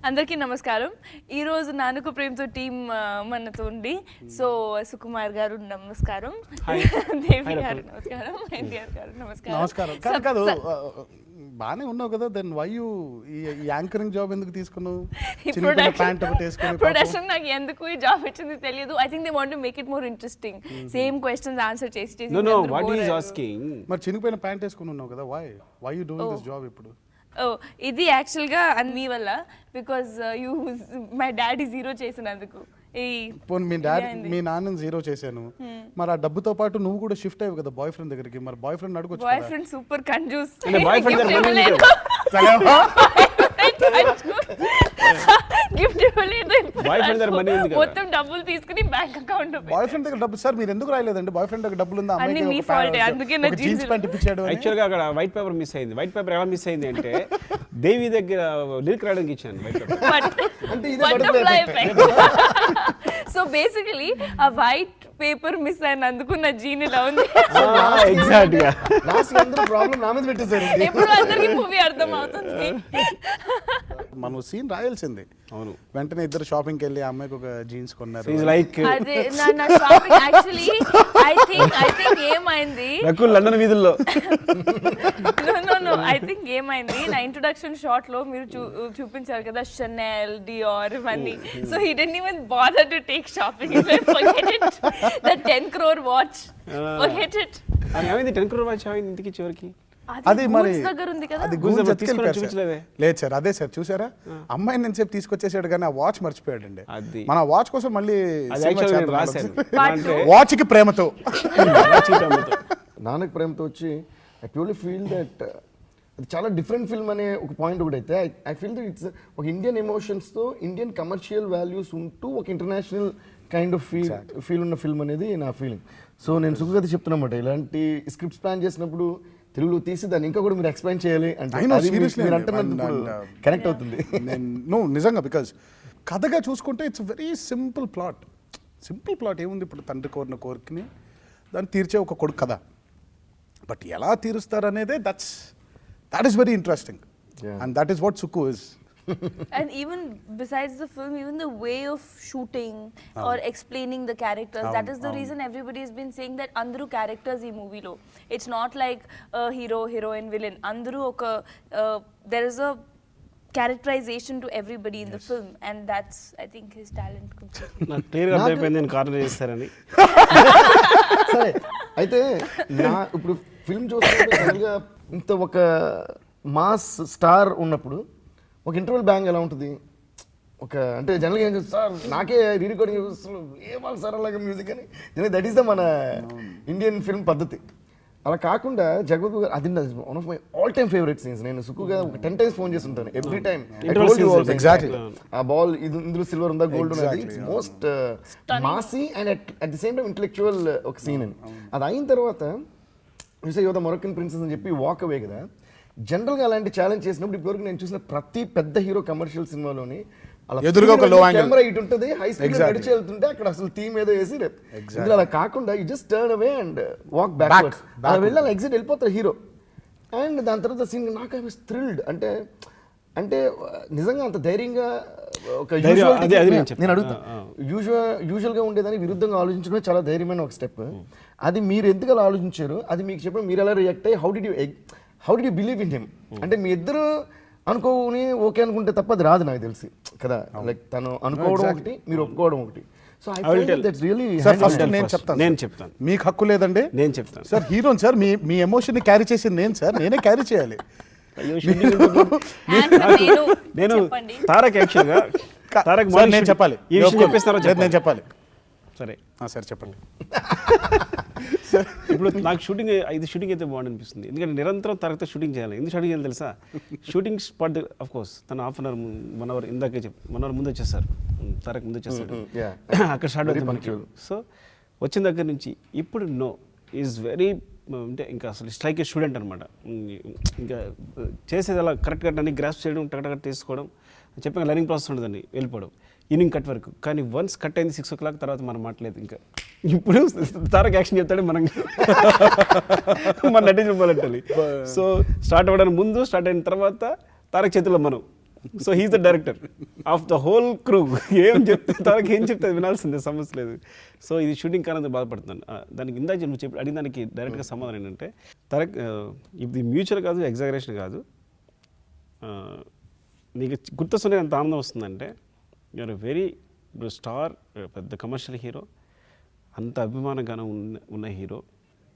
అందరికీ నమస్కారం. ఈరోజు నానుకు ప్రేమతో టీం మనతో ఉంది. సో సుకుమార్ గారు నమస్కారం, దేవి గారు నమస్కారం, ఎన్టీఆర్ గారు నమస్కారం. నమస్కారం. కాదు బానే ఉన్నావు కదా, దెన్ వై యు ఈ యాంకరింగ్ జాబ్ ఎందుకు తీసుకున్నావు? ప్రొడక్షన్ నాకు ఎందుకు ఈ జాబ్ ఇచ్చింది తెలియదు. I think they want to make it more interesting. Same questions answer చేసి know what he is asking. మరి చినిగిపోయిన ప్యాంట్ వేసుకుని ఉన్నావు కదా, why you doing this job ఇప్పుడు? ఇది యాక్చువల్గా మీ వల్ల, బికాజ్ మై డాడీ జీరో చేసినందుకు. మీ నాన్న జీరో చేశాను, మరి ఆ డబ్బుతో పాటు నువ్వు కూడా షిఫ్ట్ అయ్యావు కదా బాయ్ ఫ్రెండ్ దగ్గరికి. మరి బాయ్ ఫ్రెండ్ అడుగు. బాయ్ ఫ్రెండ్ సూపర్ కంజూస్. గిఫ్ట్ ఇవ్వలేదు, మొత్తం డబ్బులు తీసుకుని బ్యాంక్ అకౌంట్. బాయ్ ఫ్రెండ్ దగ్గర డబ్బు సార్, మీరు ఎందుకు రాయలేదండి? బాయ్ ఫ్రెండ్ దగ్గర డబ్బులు ఉందా? అన్ని మీ ఫాల్ట్. అందుకే నా జీన్స్ ప్యాంట్ ఇప్పించాడు. యాక్చువల్ గా అక్కడ వైట్ పేపర్ మిస్ అయింది. వైట్ పేపర్ ఎలా మిస్ అయింది అంటే దేవి దగ్గర లిరిక్ రాయడానికి ఇచ్చాను వైట్ పేపర్. సో బేసికలీ ఆ వైట్ పేపర్ మిస్ అయినందుకు నా జీన్ ఇలా ఉంది. ఎగ్జాక్ట్ గా లాస్ట్ అందరూ ప్రాబ్లం నా మీద పెట్టేశారు. ఇప్పుడు అందరికీ మూవీ అర్థం అవుతుంది. మనం సీన్ రాయాల్సింది. అవును, వెంటనే ఇద్దరు షాపింగ్ కి వెళ్ళి ఆ అమ్మాయికి ఒక జీన్స్ కొన్నారు. లైక్ అదే నా షాపింగ్ యాక్చువల్లీ ఐ థింక్ ఏమైంది లండన్ వీధుల్లో. నో ఐ థింక్ ఏమైంది, నా ఇంట్రొడక్షన్ షాట్ లో మీరు చూపించారు కదా షనెల్, డియోర్ ఇవన్నీ. So he didn't even bother to take shopping. Forget it. That 10 crore watch, forget it. అది ఏమైంది? 10 crore watch ఏమైంది ఇంతకి చివరికి? అది మరి దగ్గర ఉంది కదా, అది లేదు సార్. అదే సార్ చూసారా, అమ్మాయిని నేను చెప్పి తీసుకొచ్చేసాడు కానీ ఆ వాచ్ మర్చిపోయాడు అండి. మన వాచ్ కోసం మళ్ళీ వాచ్ కి ప్రేమతో నాన్నకి ప్రేమతో వచ్చి ఐ ప్యూర్లీ ఫీల్ దట్ అది చాలా డిఫరెంట్ ఫిల్మ్ అనే ఒక పాయింట్ ఒకటి అయితే ఐ ఫీల్ దట్ ఇట్స్ ఒక ఇండియన్ ఎమోషన్స్తో ఇండియన్ కమర్షియల్ వాల్యూస్ ఉంటూ ఒక ఇంటర్నేషనల్ కైండ్ ఆఫ్ ఫీల్ ఉన్న ఫిల్మ్ అనేది నా ఫీలింగ్. సో నేను సుఖగతి చెప్తున్నమాట, ఇలాంటి స్క్రిప్ట్స్ ప్లాన్ చేసినప్పుడు తెలుగులో తీసి దాన్ని ఇంకా కూడా మీరు ఎక్స్ప్లెయిన్ చేయాలి అంటే కనెక్ట్ అవుతుంది. నిజంగా బికాజ్ కథగా చూసుకుంటే ఇట్స్ వెరీ సింపుల్ ప్లాట్. ఏముంది, ఇప్పుడు తండ్రి కోరిన కోరికని దాన్ని తీర్చే ఒక కొడుకు కథ. బట్ ఎలా తీరుస్తారు అనేది that is very interesting. And that is what Sukku is. And even besides the film, even the way of shooting or explaining the characters, that is the reason everybody has been saying that andru characters ee movie lo, it's not like a hero, heroine, villain. Andru oka there is a characterization to everybody in the film, and that's I think his talent completely. నాకు clear గా అర్థమైపోయింది నేను corner చేస్తారని. సరే అయితే నా ఇప్పుడు film చూస్తుంటే జనరల్గా ఇంత ఒక మాస్ స్టార్ ఉన్నప్పుడు ఒక ఇంటర్వెల్ బ్యాంగ్ ఎలా ఉంటుంది, ఒక అంటే జనరల్గా ఏం చేస్తారు సార్ నాకే రీ రికార్డింగ్ ఏమాలి సార్ అలాగే మ్యూజిక్ అని. దట్ ఈస్ ద మన ఇండియన్ ఫిల్మ్ పద్ధతి. అలా కాకుండా జగపతి గారు అది one of my all time favourite scenes. నేను సుక్కుగా ఒక 10 times ఫోన్ చేసి ఉంటాను ఎవ్రీ టైమ్. ఆ బాల్ ఇందులో సిల్వర్ ఉందా గోల్డ్ ఉన్నది, it's most Masih and at the same time intellectual ఒక సీన్ అని. అది అయిన తర్వాత యూసే యువర్ ద మొరక్కన్ ప్రిన్సెస్ అని చెప్పి వాక్ అవే కదా. జనరల్గా అలాంటి ఛాలెంజ్ చేసినప్పుడు ఇప్పటివరకు నేను చూసిన ప్రతి పెద్ద హీరో కమర్షియల్ సినిమాలోని ఎదురుగా ఒక లో యాంగిల్ కెమెరా ఇటు ఉంటుంది, హై స్పీడ్ నడిచి వెళ్తుంటే అక్కడ అసలు థీమ్ ఏదో వేసి ఇందులో అలా కాకుండా you just turn away and walk backwards. అలా వెళ్ళాలి, ఎగ్జిట్ వెళ్ళిపోతారు హీరో. అండ్ దాని తర్వాత సీన్ నాకు ఐ వాస్ థ్రిల్డ్. అంటే నిజంగా అంత ధైర్యంగా ఒక నేను అడుగుతా, యూజువల్గా ఉండేదాన్ని విరుద్ధంగా ఆలోచించడమే చాలా ధైర్యమైన ఒక స్టెప్. అది మీరు ఎందుకు అలా ఆలోచించారు, అది మీకు చెప్పడం మీరు ఎలా రియాక్ట్ అయ్యి how did you believe in him? అంటే మీ ఇద్దరు అనుకోని ఓకే అనుకుంటే తప్ప అది రాదు నాకు తెలిసి కదా. లైక్ తను అనుకోవడం ఒకటి, మీరు ఒప్పుకోవడం ఒకటి. సో నేను చెప్తాను మీకు హక్కు లేదండి, నేను చెప్తాను సార్. హీరోని సార్, మీ ఎమోషన్ ని క్యారీ చేసింది నేను సార్, నేనే క్యారీ చేయాలి. నేను తారక్ యాక్చువల్గా నేను చెప్పాలి, నేను చెప్పాలి. సరే సార్ చెప్పండి. ఇప్పుడు నాకు షూటింగ్ అయితే బాగుంది అనిపిస్తుంది, ఎందుకంటే నిరంతరం తారక్తో షూటింగ్ చేయాలి. ఎందుకు షూటింగ్ చేయాలి తెలుసా? షూటింగ్ స్పాట్ ఆఫ్ కోర్స్ తను 1 hour ఇందాకే 1 hour ముందు వచ్చేస్తారు, తారక్ ముందు వచ్చేస్తాడు, అక్కడ స్టార్ట్ అవుతుంది. సో వచ్చిన దగ్గర నుంచి ఇప్పుడు నో ఈజ్ వెరీ అంటే ఇంకా అసలు స్ట్రైక్ ఏ స్టూడెంట్ అనమాట. ఇంకా చేసేది అలా కరెక్ట్గా అన్ని గ్రాస్ప్ చేయడం, టక్ తీసుకోవడం, చెప్పాక లర్నింగ్ ప్రాసెస్ ఉండదని వెళ్ళిపోవడం ఈవినింగ్ కట్ వరకు. కానీ వన్స్ కట్ అయింది 6 o'clock తర్వాత మనం మాట్లాడలేదు. ఇంకా ఇప్పుడు తారక్ యాక్షన్ చెప్తాడు, మనం మన నటించాలి. సో స్టార్ట్ అవ్వడానికి ముందు, స్టార్ట్ అయిన తర్వాత తారక్ చేతిలో మనం so he's the director of the whole crew. ఏం చెప్తే తారక్ ఏం చెప్తే అది వినాల్సిందే, సమస్య లేదు. సో ఇది షూటింగ్ కారణంగా బాధపడుతున్నాను. దానికి ఇందాక నువ్వు చెప్పి అడిగిన దానికి డైరెక్ట్గా సమాధానం ఏంటంటే, తారక్ ఇది మ్యూచువల్ కాదు, ఎగ్జాగరేషన్ కాదు. నీకు గుర్తొస్తుంటే ఎంత ఆనందం వస్తుందంటే, యూఆర్ వెరీ స్టార్, పెద్ద కమర్షియల్ హీరో, అంత అభిమానంగానే ఉన్న హీరో.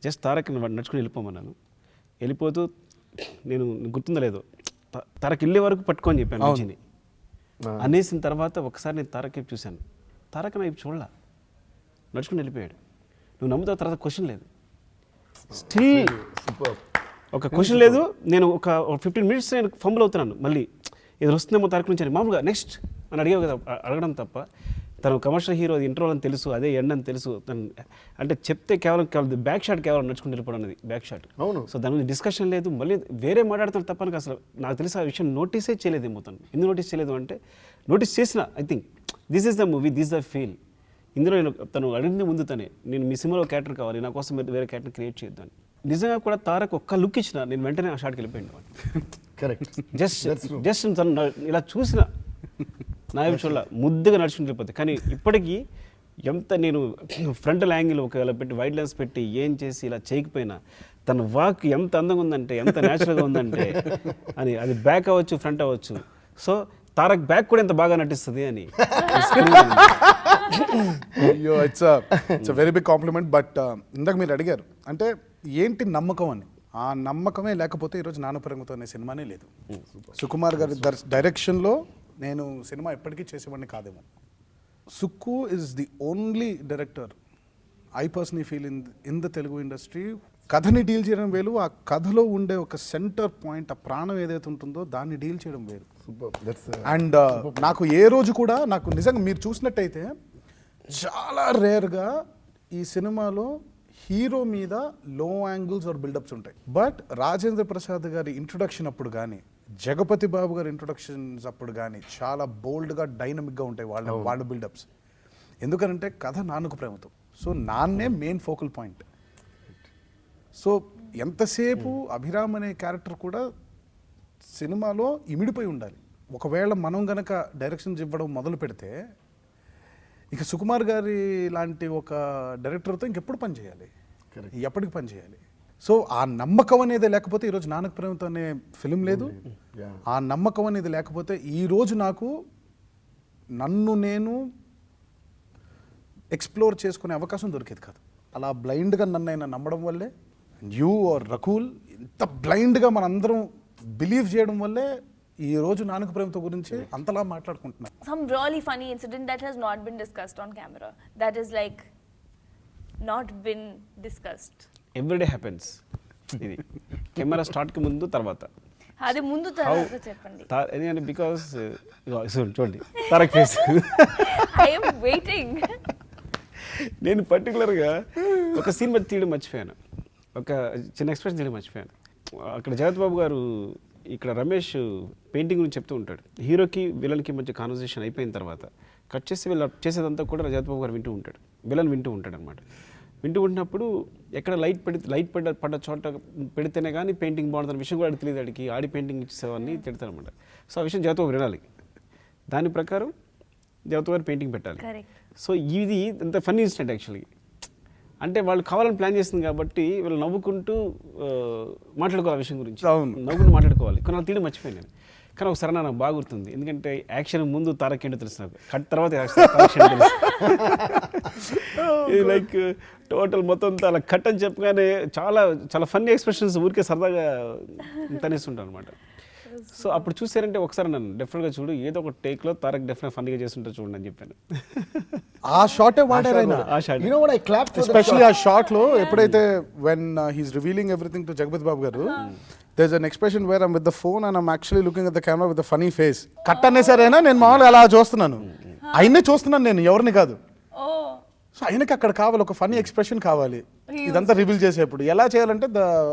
జస్ట్ తారక్ నడుచుకుని వెళ్ళిపోమన్నాను. వెళ్ళిపోతూ నేను గుర్తుందో లేదో తారక్ వెళ్ళే వరకు పట్టుకొని చెప్పాను మంచిని అనేసిన తర్వాత ఒకసారి నేను తారక్ వైపు చూశాను. తారక్ నా వైపు చూడలా, నడుచుకుని వెళ్ళిపోయాడు. నువ్వు నమ్ముతావు, తర్వాత క్వశ్చన్ లేదు. స్టిల్ ఒక క్వశ్చన్ లేదు. నేను ఒక 15 minutes నేను ఫంబుల్ అవుతున్నాను. మళ్ళీ ఏదో వస్తుందేమో తారక్ నుంచి అని మామూలుగా నెక్స్ట్ అని అడిగావు కదా, అడగడం తప్ప. తను కమర్షియల్ హీరో, అది ఇంటర్వల్ అని తెలుసు, అదే ఎండ్ అని తెలుసు. తను అంటే చెప్తే కేవలం బ్యాక్ షాట్ కేవలం నడుచుకుని వెళ్ళిపోవడం అనేది బ్యాక్ షాట్. అవును. సో దాని గురించి డిస్కషన్ లేదు, మళ్ళీ వేరే మాట్లాడుతాను తప్ప నాకు అసలు నాకు తెలిసి ఆ విషయం నోటీసే చేయలేదేమో తను. ఎందుకు నోటీస్ చేయలేదు అంటే, నోటీస్ చేసిన I think this is the movie, this the feel. ఇందులో నేను తను అడిగింది ముందు తనే, నేను మీ సినిమాలో క్యారెక్టర్ కావాలి, నా కోసం మీరు వేరే క్యారెక్టర్ క్రియేట్ చేయొద్దు అని. నిజంగా కూడా తారక్ ఒక్క లుక్ ఇచ్చిన నేను వెంటనే ఆ షాట్కి వెళ్ళిపోయాను. కరెక్ట్. జస్ట్ తను ఇలా చూసిన నా చూడాల ముద్దుగా నడుచుకుని వెళ్ళిపోతుంది. కానీ ఇప్పటికీ ఎంత నేను ఫ్రంటల్ యాంగిల్ ఒకవేళ పెట్టి వైడ్ లెన్స్ పెట్టి ఏం చేసి ఇలా చేయకపోయినా తన వాక్ ఎంత అందంగా ఉందంటే, ఎంత న్యాచురల్గా ఉందంటే అని. అది బ్యాక్ అవ్వచ్చు, ఫ్రంట్ అవ్వచ్చు. సో తారక్ బ్యాక్ కూడా ఎంత బాగా నటిస్తుంది అని. అయ్యో, it's very big compliment. But ఇందాక మీరు అడిగారు అంటే ఏంటి నమ్మకం అని. ఆ నమ్మకమే లేకపోతే ఈరోజు నానపరంగుతో అనే సినిమానే లేదు. సుకుమార్ గారి డైరెక్షన్లో నేను సినిమా ఎప్పటికీ చేసేవాడిని కాదేమో. Sukku is the only director I personally feel in the Telugu industry. కథని డీల్ చేయడం వేరు, ఆ కథలో ఉండే ఒక సెంటర్ పాయింట్, ఆ ప్రాణం ఏదైతే ఉంటుందో దాన్ని డీల్ చేయడం వేరు. అండ్ నాకు ఏ రోజు కూడా నాకు నిజంగా మీరు చూసినట్టయితే చాలా రేర్గా ఈ సినిమాలో హీరో మీద లో యాంగిల్స్ ఆర్ బిల్డప్స్ ఉంటాయి. బట్ రాజేంద్ర ప్రసాద్ గారి ఇంట్రొడక్షన్ అప్పుడు కానీ, జగపతి బాబు గారి ఇంట్రొడక్షన్స్ అప్పుడు కానీ చాలా బోల్డ్గా, డైనమిక్గా ఉంటాయి వాళ్ళ బిల్డప్స్. ఎందుకనంటే కథ నాన్నకు ప్రేమతో. సో నాన్నే మెయిన్ ఫోకల్ పాయింట్. సో ఎంతసేపు అభిరామ్ అనే క్యారెక్టర్ కూడా సినిమాలో ఇమిడిపోయి ఉండాలి. ఒకవేళ మనం గనక డైరెక్షన్స్ ఇవ్వడం మొదలు పెడితే ఇక సుకుమార్ గారి లాంటి ఒక డైరెక్టర్తో ఇంకెప్పుడు పని చేయాలి, ఎప్పటికి పని చేయాలి. సో ఆ నమ్మకం అనేది లేకపోతే ఈరోజు నాన్నకు ప్రేమతో అనే ఫిలిం లేదు. ఆ నమ్మకం అనేది లేకపోతే ఈరోజు నాకు నన్ను నేను ఎక్స్ప్లోర్ చేసుకునే అవకాశం దొరికేది కాదు. అలా బ్లైండ్గా నన్ను అయినా నమ్మడం వల్లే, యూ ఆర్ రకూల్ ఇంత బ్లైండ్గా మనందరం బిలీవ్ చేయడం వల్లే ఈ రోజు నాన్నకు ప్రేమతో గురించి అంతలా మాట్లాడుకుంటున్నాం. Some really funny incident that has not been discussed on camera. That is like not been discussed. Everyday happens. ఇది కెమెరా స్టార్ట్కి ముందు తర్వాత. అది ముందు తర్వాత చెప్పండి. ఎందుకంటే బికాస్ చూడండి Tarak face. I am waiting. నేను పర్టికులర్గా ఒక సీన్ బట్టి తీయడం మర్చిపోయాను, ఒక చిన్న ఎక్స్ప్రెషన్ తీయడం మర్చిపోయాను. అక్కడ జగత్ బాబు గారు, ఇక్కడ రమేష్ పెయింటింగ్ గురించి చెప్తూ ఉంటాడు. హీరోకి విలన్కి మధ్య కాన్వర్సేషన్ అయిపోయిన తర్వాత కట్ చేసి వీళ్ళు చేసేదంతా కూడా జగత్ బాబు గారు వింటూ ఉంటాడు, విలన్ వింటూ ఉంటాడు అనమాట. వింటూ ఉంటున్నప్పుడు ఎక్కడ లైట్ పడ్డ చోట పెడితేనే కానీ పెయింటింగ్ బాగుంటుందన్న విషయం కూడా తెలియదు. అడిగి ఆడి పెయింటింగ్ ఇచ్చేవాడిని తిడతారనమాట. సో ఆ విషయం జగత్ బాబు వినాలి, దాని ప్రకారం జగత్ గారు పెయింటింగ్ పెట్టాలి. సో ఇది అంత ఫన్నీ ఇన్సిడెంట్ యాక్చువల్లీ. అంటే వాళ్ళు కావాలని ప్లాన్ చేస్తుంది కాబట్టి వీళ్ళు నవ్వుకుంటూ మాట్లాడుకోవాలి ఆ విషయం గురించి, నవ్వుకుంటూ మాట్లాడుకోవాలి. కొన్ని తీయడం మర్చిపోయాను నేను. కానీ ఒకసారి నాకు బాగా గుర్తుంది, ఎందుకంటే యాక్షన్ ముందు తారక్ ఏంటో తెలుసు నాకు, కట్ తర్వాత ఇది లైక్ టోటల్ మొత్తం అలా కట్ అని చెప్పగానే చాలా చాలా ఫన్నీ ఎక్స్ప్రెషన్స్ ఊరికే సరదాగా తనేస్తుంటాను అనమాట. సో అప్పుడు చూసారంటే ఒకసారి నన్ను డెఫినెట్గా చూడు, ఏదో ఒక టేక్లో తారక్ డెఫినెట్ ఫన్నీగా చేస్తుంటే చూడండి అని చెప్పాను. ఆ షాటే వాడారైనా, ఎస్పెషల్లీ ఆ షాట్ లో ఎప్పుడైతే when he's revealing everything to Jagapati Babu garu, there's an expression where I'm with the phone and I'm actually looking at the camera with a funny face. Cut అనేసరైనా నేను మామూలుగా అలా చూస్తున్నాను, ఆయనే చూస్తున్నాను నేను, ఎవరిని కాదు. సో ఆయనకి అక్కడ కావాలి, ఒక ఫనీ ఎక్స్ప్రెషన్ కావాలి ఇదంతా రివీల్ చేసేప్పుడు. ఎలా చేయాలంటే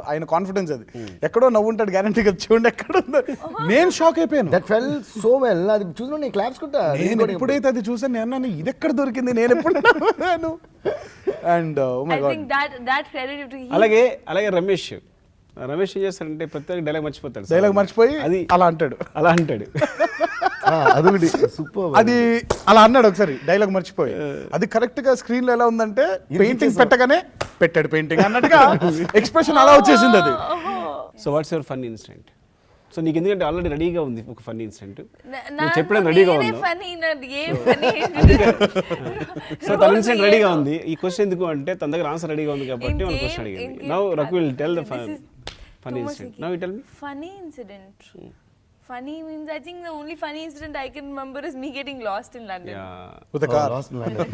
ఆయన కాన్ఫిడెన్స్ అది ఎక్కడో నవ్వుంటాడు గ్యారంటీగా, చూడండి ఎక్కడ ఉందో. నేను షాక్ అయిపోయాను. నేను ఎప్పుడైతే అది చూసాను నేను ఇది ఎక్కడ దొరికింది, నేను ఎప్పుడు నవ్వాను. And I think that credit to him. అలాగే రమేష్ రమేష్ ఏం చేస్తాడంటే ప్రతి డైలాగ్ మర్చిపోతాడు డైలాగ్ మర్చిపోయి అది అలా అంటాడు. అలా అంటాడు. అదొకటి సూపర్. అది అలా అన్నాడు ఒకసారి డైలాగ్ మర్చిపోయి. అది కరెక్ట్ గా స్క్రీన్ లో ఎలా ఉందంటే పెయింటింగ్ పెట్టగానే పెట్టాడు పెయింటింగ్ అన్నట్టుగా ఎక్స్ప్రెషన్ అలా వచ్చేసింది అది. So what's your fun incident? So నీకు ఎందుకంటే ఆల్రెడీ రెడీగా ఉంది ఒక ఫన్ ఇన్సిడెంట్, నువ్వు చెప్పడం రెడీగా ఉన్నావు. సో తన ఇన్సిడెంట్ రెడీగా ఉంది. ఈ క్వశ్చన్ ఎందుకు అంటే తన దగ్గర ఆన్సర్ రెడీగా ఉంది కాబట్టి మన క్వశ్చన్ అడిగింది. Now Raghu will tell the fun incident. Now you tell me. Funny incident. Funny means I think the only funny incident I can remember is me getting lost in London. With a car. Lost in London.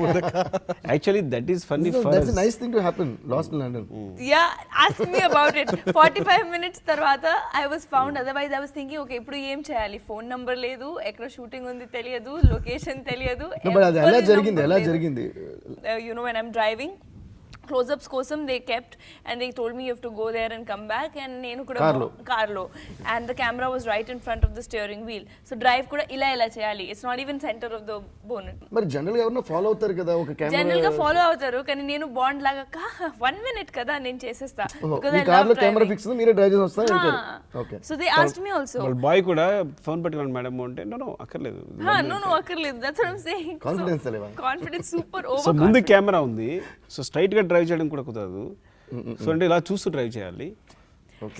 Actually that is funny for That's us. a nice thing to happen. Lost in London. Yeah, ask me about it. 45 minutes tarvata I was found. Otherwise I was thinking, okay, ippudu em cheyali? Phone number ledu, ekkada shooting undi teliyadu, location teliyadu. No, but అది ఎలా జరిగింది? You know, when I'm driving, close-ups kosam they kept and they told me you have to go there and come back, and nenu kuda carlo, and the camera was right in front of the steering wheel, so drive kuda ila cheyali. It's not even center of the bonnet. మరి general గా ఎవరైనా follow అవుతారు కదా ఒక camera. General గా follow అవుతారు, కానీ నేను బాండ్ లాగా 1 minute కదా నేను చేసేస్తా, because me I car love లో కెమెరా driving. ఫిక్స్ ఉంది, మీరే డ్రైవ్ చేసి వస్తారు వెళ్తారు. Okay. So they asked me also. వాళ్ళ బాయ్ కూడా ఫోన్ పట్టుకున్నాడు మేడం అంటే నో అక్కర్లేదు. No అక్కర్లేదు. That's what I'm saying. Confidence లేవా? Confidence super over. సో ముందు కెమెరా ఉంది, సో స్ట్రైట్ గా డ్రైవ్ చేయడం కూడా కుదరదు. సో అంటే ఇలా చూస్తూ డ్రైవ్ చేయాలి.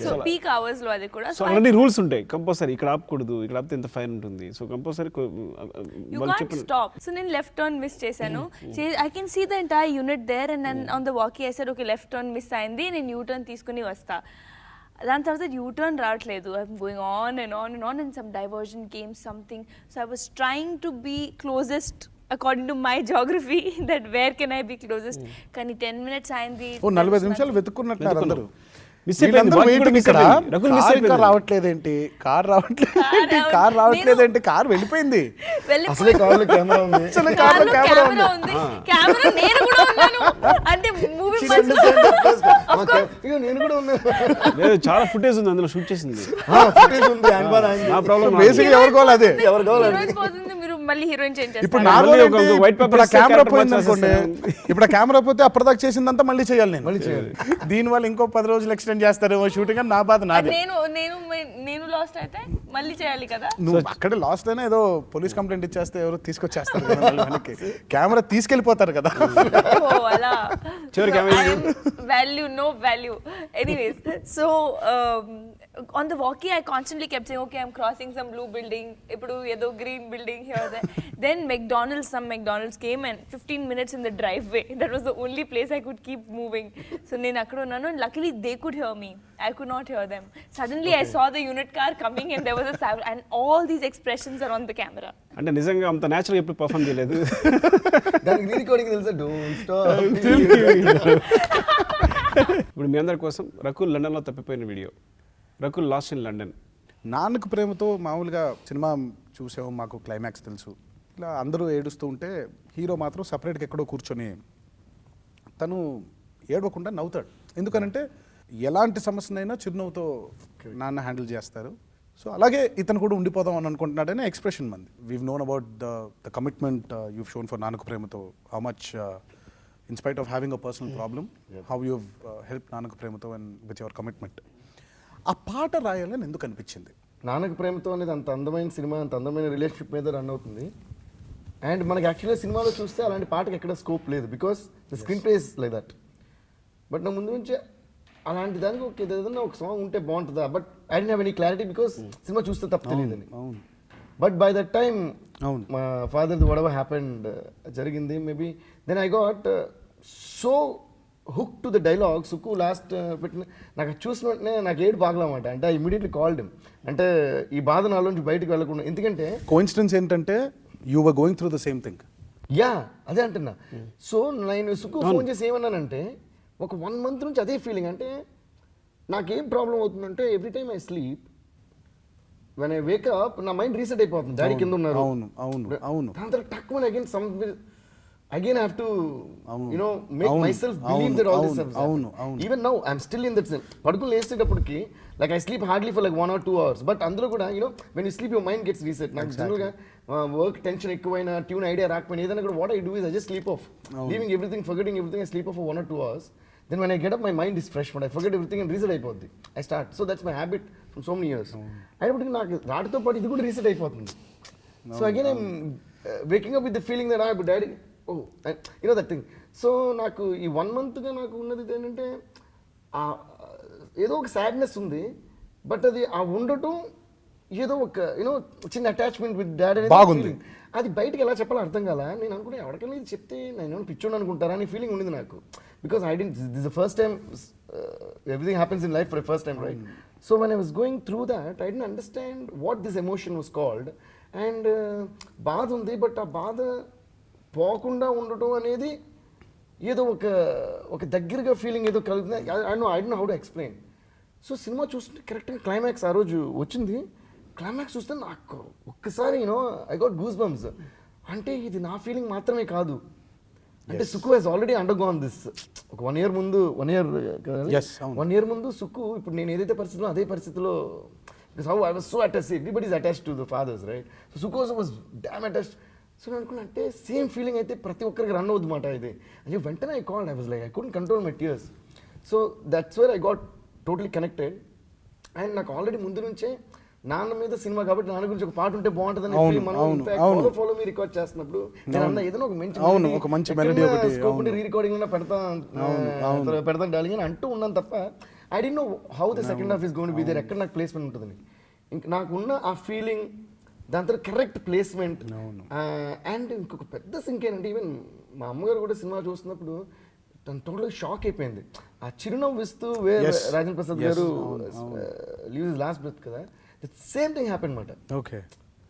So peak hours లో అది కూడా. సో అన్ని రూల్స్ ఉంటాయి కంపల్సరీ. ఇక్కడ ఆపకూడదు, ఇక్కడ ఆపితే ఎంత ఫైన్ ఉంటుంది. So compulsory You can't stop. So నేను left turn miss చేశాను. I can see the entire unit there, and then on the walkie I said okay left turn miss అయింది, నేను U turn తీసుకుని వస్తా. దాని తర్వాత U-turn రావట్లేదు. I'm going on and on and on, and some diversion came something. So I was trying to be closest according to my geography, that where can I be closest. కానీ 10 minutes అయింది. 45 నిమిషాలు వెతుక్కున్నట్టున్నారు అందరూ. Miss అయిపోయింది. Car రావట్లేదేంటి, car రావట్లేదేంటి, car వెళ్ళిపోయింది. అసలే car లో camera ఉంది. Camera ఉంది. కెమెరా నేను కూడా ఉన్నాను. అంటే మూవీ నేను కూడా ఉన్నాను. లేదు చాలా ఫుటేజ్ ఉంది అందులో షూట్ చేసింది. ఫుటేజ్ ఉంది. నా ప్రాబ్లం బేసిక్ ఎవరు కావాలి అదే. హీరోయిన్ పోతుంది, మీరు మళ్ళీ హీరోయిన్ చేంజ్ ఇప్పుడు చేస్తారు. నార్మల్ ఒక వైట్ పేపర్ కెమెరా పోయింది అనుకోండి, ఇప్పుడు ఆ కెమెరా పోతే అప్పటిదాకా చేసిందంతా మళ్ళీ చేయాలి నేను. దీనివల్ల ఇంకో 10 రోజులు ఎక్స్టెండ్ చేస్తారేమో షూటింగ్ అని నా బాధ నాది. నేను లాస్ట్ అయితే మళ్ళీ చేయాలి కదా. నువ్వు అక్కడే లాస్ట్ అయినా ఏదో పోలీస్ కంప్లైంట్ ఇచ్చేస్తే ఎవరు తీసుకొచ్చేస్తారు కదా మళ్ళీ వెనక్కి. కెమెరా తీసుకెళ్ళిపోతారు కదా. అలా value, no value. Anyways, so on the walkie I constantly kept saying okay I'm crossing some blue building, ippudu edo green building here there. Then some McDonald's came, and 15 minutes in the driveway, that was the only place I could keep moving. So నేను అక్కడ ఉన్నాను, and luckily they could hear me, I could not hear them. Suddenly I saw the unit car coming, and there was a sound, and all these expressions are on the camera. అంటే నిజంగా అంత natural ఎప్పుడు perform చేయలేదు. దానికి re-recording తెలుసా? Don't stop. ఇప్పుడు మీ అందరి కోసం రకుల్ లండన్లో తప్పిపోయిన video, Rakul last in London. Nannaku Prematho మామూలుగా సినిమా చూసాము, మాకు క్లైమాక్స్ తెలుసు, ఇలా అందరూ ఏడుస్తూ ఉంటే హీరో మాత్రం సపరేట్గా ఎక్కడో కూర్చొని తను ఏడవకుండా నవ్వుతాడు. ఎందుకనంటే ఎలాంటి సమస్యనైనా చిరునవ్వుతో నాన్న హ్యాండిల్ చేస్తారు. సో అలాగే ఇతను కూడా ఉండిపోదాం అని అనుకుంటున్నాడనే ఎక్స్ప్రెషన్ మంది. We've known about the commitment you shown for Nannaku Prematho, how much in spite of having a personal problem, how you've helped Nannaku Prematho and with your commitment. ఆ పాట రాయాలని ఎందుకు అనిపించింది? నాన్నకు ప్రేమతో అనేది అంత అందమైన సినిమా, అంత అందమైన రిలేషన్షిప్ మీద రన్ అవుతుంది. అండ్ మనకి యాక్చువల్గా సినిమాలో చూస్తే అలాంటి పాటకి ఎక్కడ స్కోప్ లేదు, because the screen play is like that. But నా ముందు నుంచే అలాంటి దానికి ఒక ఏదైనా ఒక సాంగ్ ఉంటే బాగుంటుందా, but I don't have any clarity because సినిమా చూస్తే తప్ప తెలియదని. బట్ బై దట్ టైమ్ మా ఫాదర్ది whatever happened జరిగింది. Maybe then I got so hook to the dialogue. Sukku last పెట్టిన నాకు చూసిన వెంటనే నాకు ఏడు బాగలమాట. అంటే ఐ ఇమీడియట్లీ కాల్డ్ హిమ్. అంటే ఈ బాధ నాలోంచి బయటకు వెళ్ళకుండా, ఎందుకంటే కోఇన్సిడెన్స్ ఏంటంటే you were going through the same thing. Yeah అదే అంటున్నా. సో నేను సుక్కు ఫోన్ చేసి ఏమన్నానంటే, ఒక 1 month నుంచి అదే ఫీలింగ్. అంటే నాకేం ప్రాబ్లం అవుతుందంటే every time I sleep, when I wake up నా మైండ్ రీసెట్ అయిపోతుంది. డాడీ కింద ఉన్నారు, దాని తర్వాత టక్ one again I have to make myself believe that all this stuff is happening. Even now I'm still in that zone. పడుకుని లేచేటప్పటికి like I sleep hardly for like 1 or 2 hours, but అందులో కూడా when you sleep your mind gets reset. నాకు general గా work tension ఎక్కువైనా, tune idea రాకపోయినా, ఏదైనా కూడా what I do is I just sleep off, leaving everything, forgetting everything. I sleep off for 1 or 2 hours. Then when I get up my mind is fresh but I forget everything and reset అయిపోద్ది. I start. So that's my habit from so many years. అయినప్పటికీ నాకు రాటితో పాటు ఇది కూడా reset అయిపోతుంది. So again I'm waking up with the feeling that ఇప్పుడు daddy oh you know that thing. So నాకు ఈ 1 monthగా నాకు ఉన్నది ఏంటంటే ఏదో ఒక సాడ్నెస్ ఉంది, బట్ అది ఆ ఉండటం ఏదో ఒక యూనో చిన్న అటాచ్మెంట్ విత్ డాడ్ అనేది బాగుంది. అది బయటకి ఎలా చెప్పాలో అర్థం కాల. నేను అనుకునే ఎవరికైనా ఇది చెప్తే నేను పిచ్చోడు అనుకుంటారా అని ఫీలింగ్ ఉండింది నాకు. Because I didn't this the first time everything happens in life for first time, right? So when I was going through that I didn't understand what this emotion was called. And బాధ ఉంది, but ఆ బాధ పోకుండా ఉండటం అనేది ఏదో ఒక దగ్గరగా ఫీలింగ్ ఏదో కలుగుతుంది. I don't know how to explain. So cinema చూస్తుంటే కరెక్ట్గా క్లైమాక్స్ ఆ రోజు వచ్చింది. క్లైమాక్స్ చూస్తే నాకు ఒక్కసారి you know I got goosebumps. అంటే ఇది నా ఫీలింగ్ మాత్రమే కాదు, అంటే Sukku he's already undergone this. ఒక 1 year ముందు 1 year ముందు సుక్కు ఇప్పుడు నేను ఏదైతే పరిస్థితిలో అదే పరిస్థితిలో, because how I was so attached, everybody is attached to the fathers, right? So Sukku also was damn attached. So నేను అనుకున్నా అంటే సేమ్ ఫీలింగ్ అయితే ప్రతి ఒక్కరికి రన్ అవుతుంది మాట ఇది. అంటే వెంటనే I called, I was like I couldn't control my tears. So that's where I got totally connected. And నాకు ఆల్రెడీ ముందు నుంచే నాన్న మీద సినిమా కాబట్టి నాన్న గురించి ఒక పాట ఉంటే బాగుంటుందని మనం ఫాలో మీ రికార్డ్ చేస్తున్నప్పుడు నేను అన్న ఏదైనా ఒక మంచి మెలోడీ స్కోప్ ఉంటే రీ రికార్డింగ్ పెడతాం డార్లింగ్ అని అంటూ ఉన్నాను తప్ప I don't know how the second half is going to be there, ఎక్కడ నాకు ప్లేస్మెంట్ ఉంటుందని. ఇంకా నాకున్న ఆ ఫీలింగ్, దాని తర్వాత కరెక్ట్ ప్లేస్మెంట్. అండ్ ఇంకొక పెద్ద సింక్ ఏంటంటే ఈవెన్ మా అమ్మగారు కూడా సినిమా చూస్తున్నప్పుడు తను టోటల్గా షాక్ అయిపోయింది. ఆ చిరునవ్వు ఇస్తూ రాజేంద్ర ప్రసాద్ గారు లీవ్ హిస్ లాస్ట్ బ్రెత్ కదా, the same thing happened mata. Okay.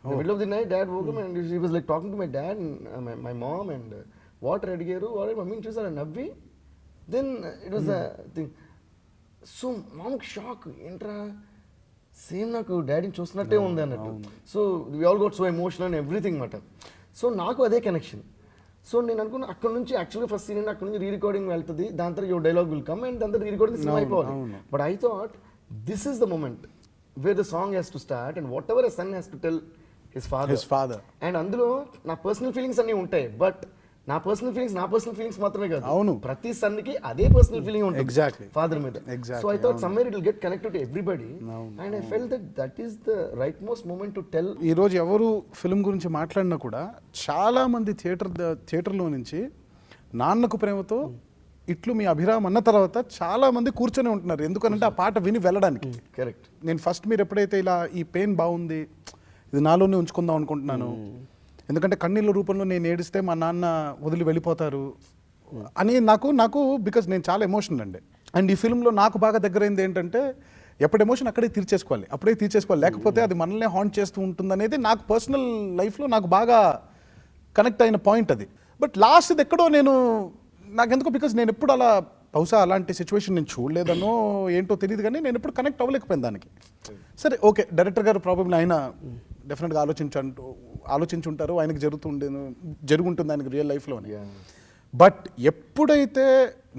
In the middle of the night dad woke up and he was like talking to my dad and my mom and what adigaru what mummy chusara navvi, then it was a thing. So mom shock entra same naku daddy chustunnatte undi annattu. So we all got so emotional and everything mata. So naaku ade connection. So నేను అనుకున్నా అక్కడ నుంచి యాక్చువల్గా first scene అక్కడ నుంచి re recording వెళ్తుంది, దాని తర్వాత your dialogue will come and దాని తర్వాత రీ రికార్డింగ్ సినిమా అయిపోవాలి. But I thought this is the moment where the song has to start and whatever a son has to tell his father. And అందులో నా personal feelings అన్నీ ఉంటాయి, but నా personal feelings మాత్రమే కాదు, అవును, ప్రతి సన్కి అదే పర్సనల్ ఫీలింగ్ ఉంటుంది ఎగ్జాక్ట్లీ ఫాదర్ మీద. So I thought somewhere it will get connected to everybody and I felt that is the right most moment to tell. ఈ రోజు ఎవరు ఫిల్మ్ గురించి మాట్లాడినా కూడా చాలా మంది థియేటర్లో నుంచి నాన్నకు ప్రేమతో ఇట్లు మీ అభిరామ్ అన్న తర్వాత చాలా మంది కూర్చొని ఉంటున్నారు, ఎందుకంటే ఆ పాట విని వెళ్ళడానికి. కరెక్ట్. నేను ఫస్ట్ మీరు ఎప్పుడైతే ఇలా ఈ పెయిన్ బాగుంది ఇది నాలోనే ఉంచుకుందాం అనుకుంటున్నాను, ఎందుకంటే కన్నీళ్ళ రూపంలో నేను ఏడిస్తే మా నాన్న వదిలి వెళ్ళిపోతారు అని నాకు బికాజ్ నేను చాలా ఎమోషనల్ అండి. అండ్ ఈ ఫిల్మ్లో నాకు బాగా దగ్గరైంది ఏంటంటే ఎప్పుడు ఎమోషన్ అప్పుడే తీర్చేసుకోవాలి, లేకపోతే అది మనల్నే హాంట్ చేస్తూ ఉంటుంది అనేది నాకు పర్సనల్ లైఫ్లో నాకు బాగా కనెక్ట్ అయిన పాయింట్ అది. బట్ లాస్ట్ ఎక్కడో నాకెందుకో బికాజ్ నేను ఎప్పుడు అలా బహుశా అలాంటి సిచ్యువేషన్ నేను చూడలేదనో ఏంటో తెలియదు, కానీ నేను ఎప్పుడు కనెక్ట్ అవ్వలేకపోయాను దానికి. సరే ఓకే, డైరెక్టర్ గారు ప్రాబ్లమ్ ఆయన డెఫినెట్గా ఆలోచించుంటారు, ఆయనకి జరుగుంటుంది ఆయనకి రియల్ లైఫ్లోని. బట్ ఎప్పుడైతే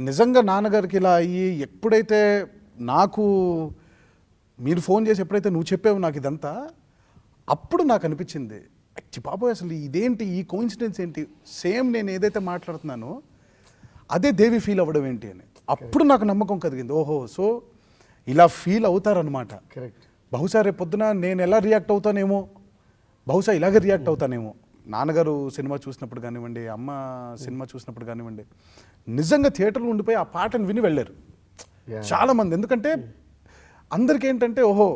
నిజంగా నాన్నగారికి ఇలా అయ్యి, ఎప్పుడైతే నాకు మీరు ఫోన్ చేసి ఎప్పుడైతే నువ్వు చెప్పావు నాకు ఇదంతా, అప్పుడు నాకు అనిపించింది బాబోయ్ అసలు ఇదేంటి, ఈ కోఇన్సిడెన్స్ ఏంటి, సేమ్ నేను ఏదైతే మాట్లాడుతున్నానో అదే దేవి ఫీల్ అవ్వడం ఏంటి అని. అప్పుడు నాకు నమ్మకం కలిగింది, ఓహో సో ఇలా ఫీల్ అవుతారనమాట. కరెక్ట్. బహుశా రేపు పొద్దున నేను ఎలా రియాక్ట్ అవుతానేమో, బహుశా ఇలాగే రియాక్ట్ అవుతానేమో. నాన్నగారు సినిమా చూసినప్పుడు కానివ్వండి, అమ్మ సినిమా చూసినప్పుడు కానివ్వండి, నిజంగా థియేటర్లో ఉండిపోయి ఆ పాటను విని వెళ్ళారు చాలామంది. ఎందుకంటే అందరికీ ఏంటంటే ఓహో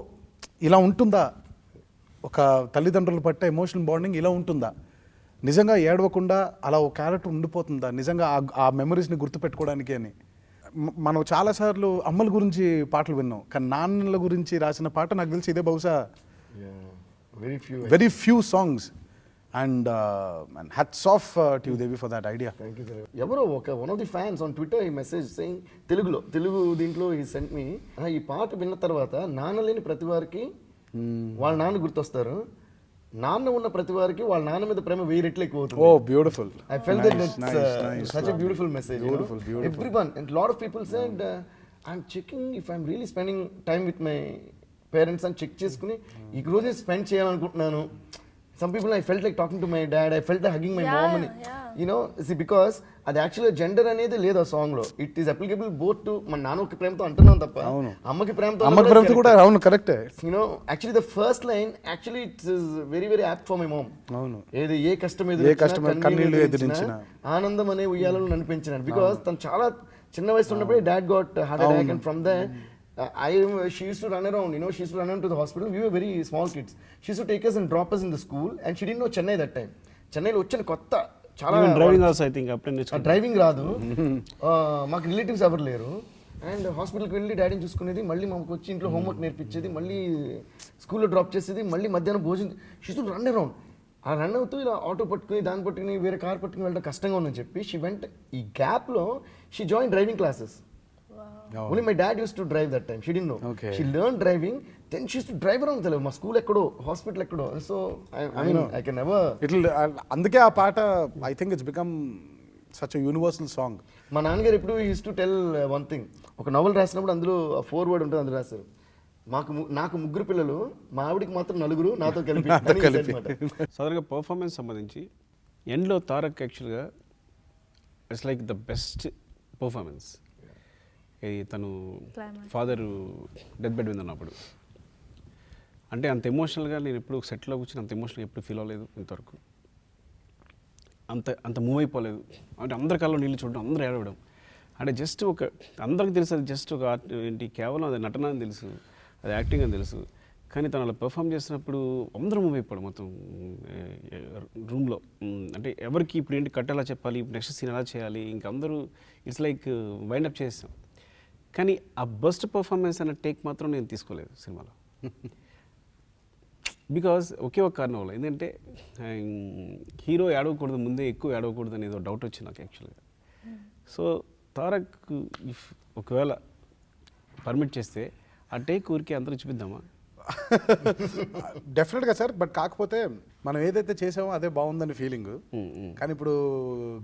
ఇలా ఉంటుందా, ఒక తల్లిదండ్రులు పట్టే ఎమోషనల్ బాండింగ్ ఇలా ఉంటుందా, నిజంగా ఏడవకుండా అలా ఒక క్యారెక్టర్ ఉండిపోతుందా, నిజంగా ఆ మెమరీస్ని గుర్తుపెట్టుకోవడానికి అని. మనం చాలాసార్లు అమ్మల గురించి పాటలు విన్నాం, కానీ నాన్నల గురించి రాసిన పాట నాకు తెలిసి ఇదే బహుశా very few songs. And hats off to you Devi for that idea. Thank you sir. ఎవరో one of the fans on Twitter ఈ మెసేజ్ సెయింగ్ తెలుగు దీంట్లో ఈ సెంట్ మీ, ఈ పాట విన్న తర్వాత నాన్న లేని ప్రతి వారికి వాళ్ళ నాన్న గుర్తొస్తారు, నాన్న ఉన్న ప్రతి వారికి వాళ్ళ నాన్న మీద ప్రేమ 1000 రెట్లు ఎక్కువ అవుతుంది. ఓ beautiful. I felt that it's such a beautiful message. Beautiful. Everyone and a lot of people said I'm checking if I'm really spending time with my parents అని చెక్ చేసుకుని ఈ రోజే స్పెండ్ చేయాలనుకుంటున్నాను some people I felt like talking to my dad, I felt like hugging my Yeah, mom అని yeah. you know, see because అది యాక్చువల్గా gender అనేది లేదు ఆ సాంగ్ లో, it is applicable both to మన నాన్నకి ప్రేమతో అంటున్నాం తప్ప అవును. అమ్మకి ప్రేమతో అమ్మకి ప్రేమతో కూడా అవును కరెక్టే. you know, actually the first line actually it is very very apt for my mom. అవును. ఏది ఏ కష్టం కన్నీళ్లు ఎదిరించినా ఆనందం అనే ఉయ్యాలలో నడిపించినాడు. బికాస్ తను చాలా చిన్న వయసు ఉన్నప్పుడే dad got heart attack and from they she used to run around, you know, she used to run around to the hospital. We were very small kids. She used to take us and drop us in the school and she didn't know Chennai that time. చెన్నైలో వచ్చిన కొత్త చాలా driving also I think అప్పుడే driving రాదు, మాకు relatives ఎవరు లేరు. And హాస్పిటల్కి వెళ్ళి డాడీని చూసుకునేది, మళ్ళీ మాకు వచ్చి ఇంట్లో హోంవర్క్ నేర్పించేది, మళ్ళీ స్కూల్లో డ్రాప్ చేసేది, మళ్ళీ మధ్యాహ్నం భోజనం. She to run around. ఆ రన్ అవుతూ ఇలా ఆటో పట్టుకుని దాన్ని పట్టుకుని వేరే కార్ పట్టుకుని వెళ్ళడం కష్టంగా ఉందని చెప్పి షీ వెంట్. ఈ గ్యాప్లో she join driving classes. Only my dad used to drive that time. She didn't know. Okay. She learned driving. Then she used to drive around. Tell మా స్కూల్ ఎక్కడో, హాస్పిటల్ ఎక్కడో. So I mean I can never. అందుకే ఆ పాట I think it's become such universal song. మా నాన్నగారు ఎప్పుడు use to tell one thing. ఒక నవల్ రాసినప్పుడు అందులో ఫోర్ వర్డ్ ఉంటుంది, అందులో రాశారు, నాకు ముగ్గురు పిల్లలు, మా ఆవిడికి మాత్రం నలుగురు, నాతో కలిపి. సాధారణంగా పర్ఫార్మెన్స్ సంబంధించి ఎండ్లో తారక్ యాక్చువల్గా it's like the best performance. తను ఫాదర్ డెత్ బెడ్ మీద ఉన్నప్పుడు అంటే అంత ఎమోషనల్గా నేను ఎప్పుడు సెట్లో కూర్చొని అంత ఎమోషనల్గా ఎప్పుడు ఫీల్ అవ్వలేదు ఇంతవరకు. అంత మూవ్ అయిపోలేదు. అంటే అందరి కళ్ళలో నీళ్ళు చూడడం, అందరూ ఏడవడం, అంటే జస్ట్ ఒక అందరికి తెలుసు అది జస్ట్ ఒక ఆర్ట్ ఏంటి, కేవలం అది నటన అని తెలుసు, అది యాక్టింగ్ అని తెలుసు. కానీ తను అలా పెర్ఫామ్ చేసినప్పుడు అందరూ మూవ్ అయిపోవడం మొత్తం రూమ్లో. అంటే ఎవరికి ఇప్పుడు ఏంటి కట్ ఎలా చెప్పాలి, నెక్స్ట్ సీన్ ఎలా చేయాలి, ఇంకా అందరూ ఇట్స్ లైక్ వైండప్ చేసాం. కానీ ఆ బెస్ట్ పర్ఫార్మెన్స్ అనే టేక్ మాత్రం నేను తీసుకోలేదు సినిమాలో. బికాజ్ ఒకే ఒక కారణం వల్ల, ఎందుకంటే హీరో ఏడవకూడదు, ముందే ఎక్కువ ఏడవకూడదు అనేది డౌట్ వచ్చింది నాకు యాక్చువల్గా. సో తారక్ ఇఫ్ ఒకవేళ పర్మిట్ చేస్తే ఆ టేక్ ఊరికి అందరూ చూపిద్దామా? డెఫినెట్గా సార్. బట్ కాకపోతే మనం ఏదైతే చేసామో అదే బాగుందని ఫీలింగ్. కానీ ఇప్పుడు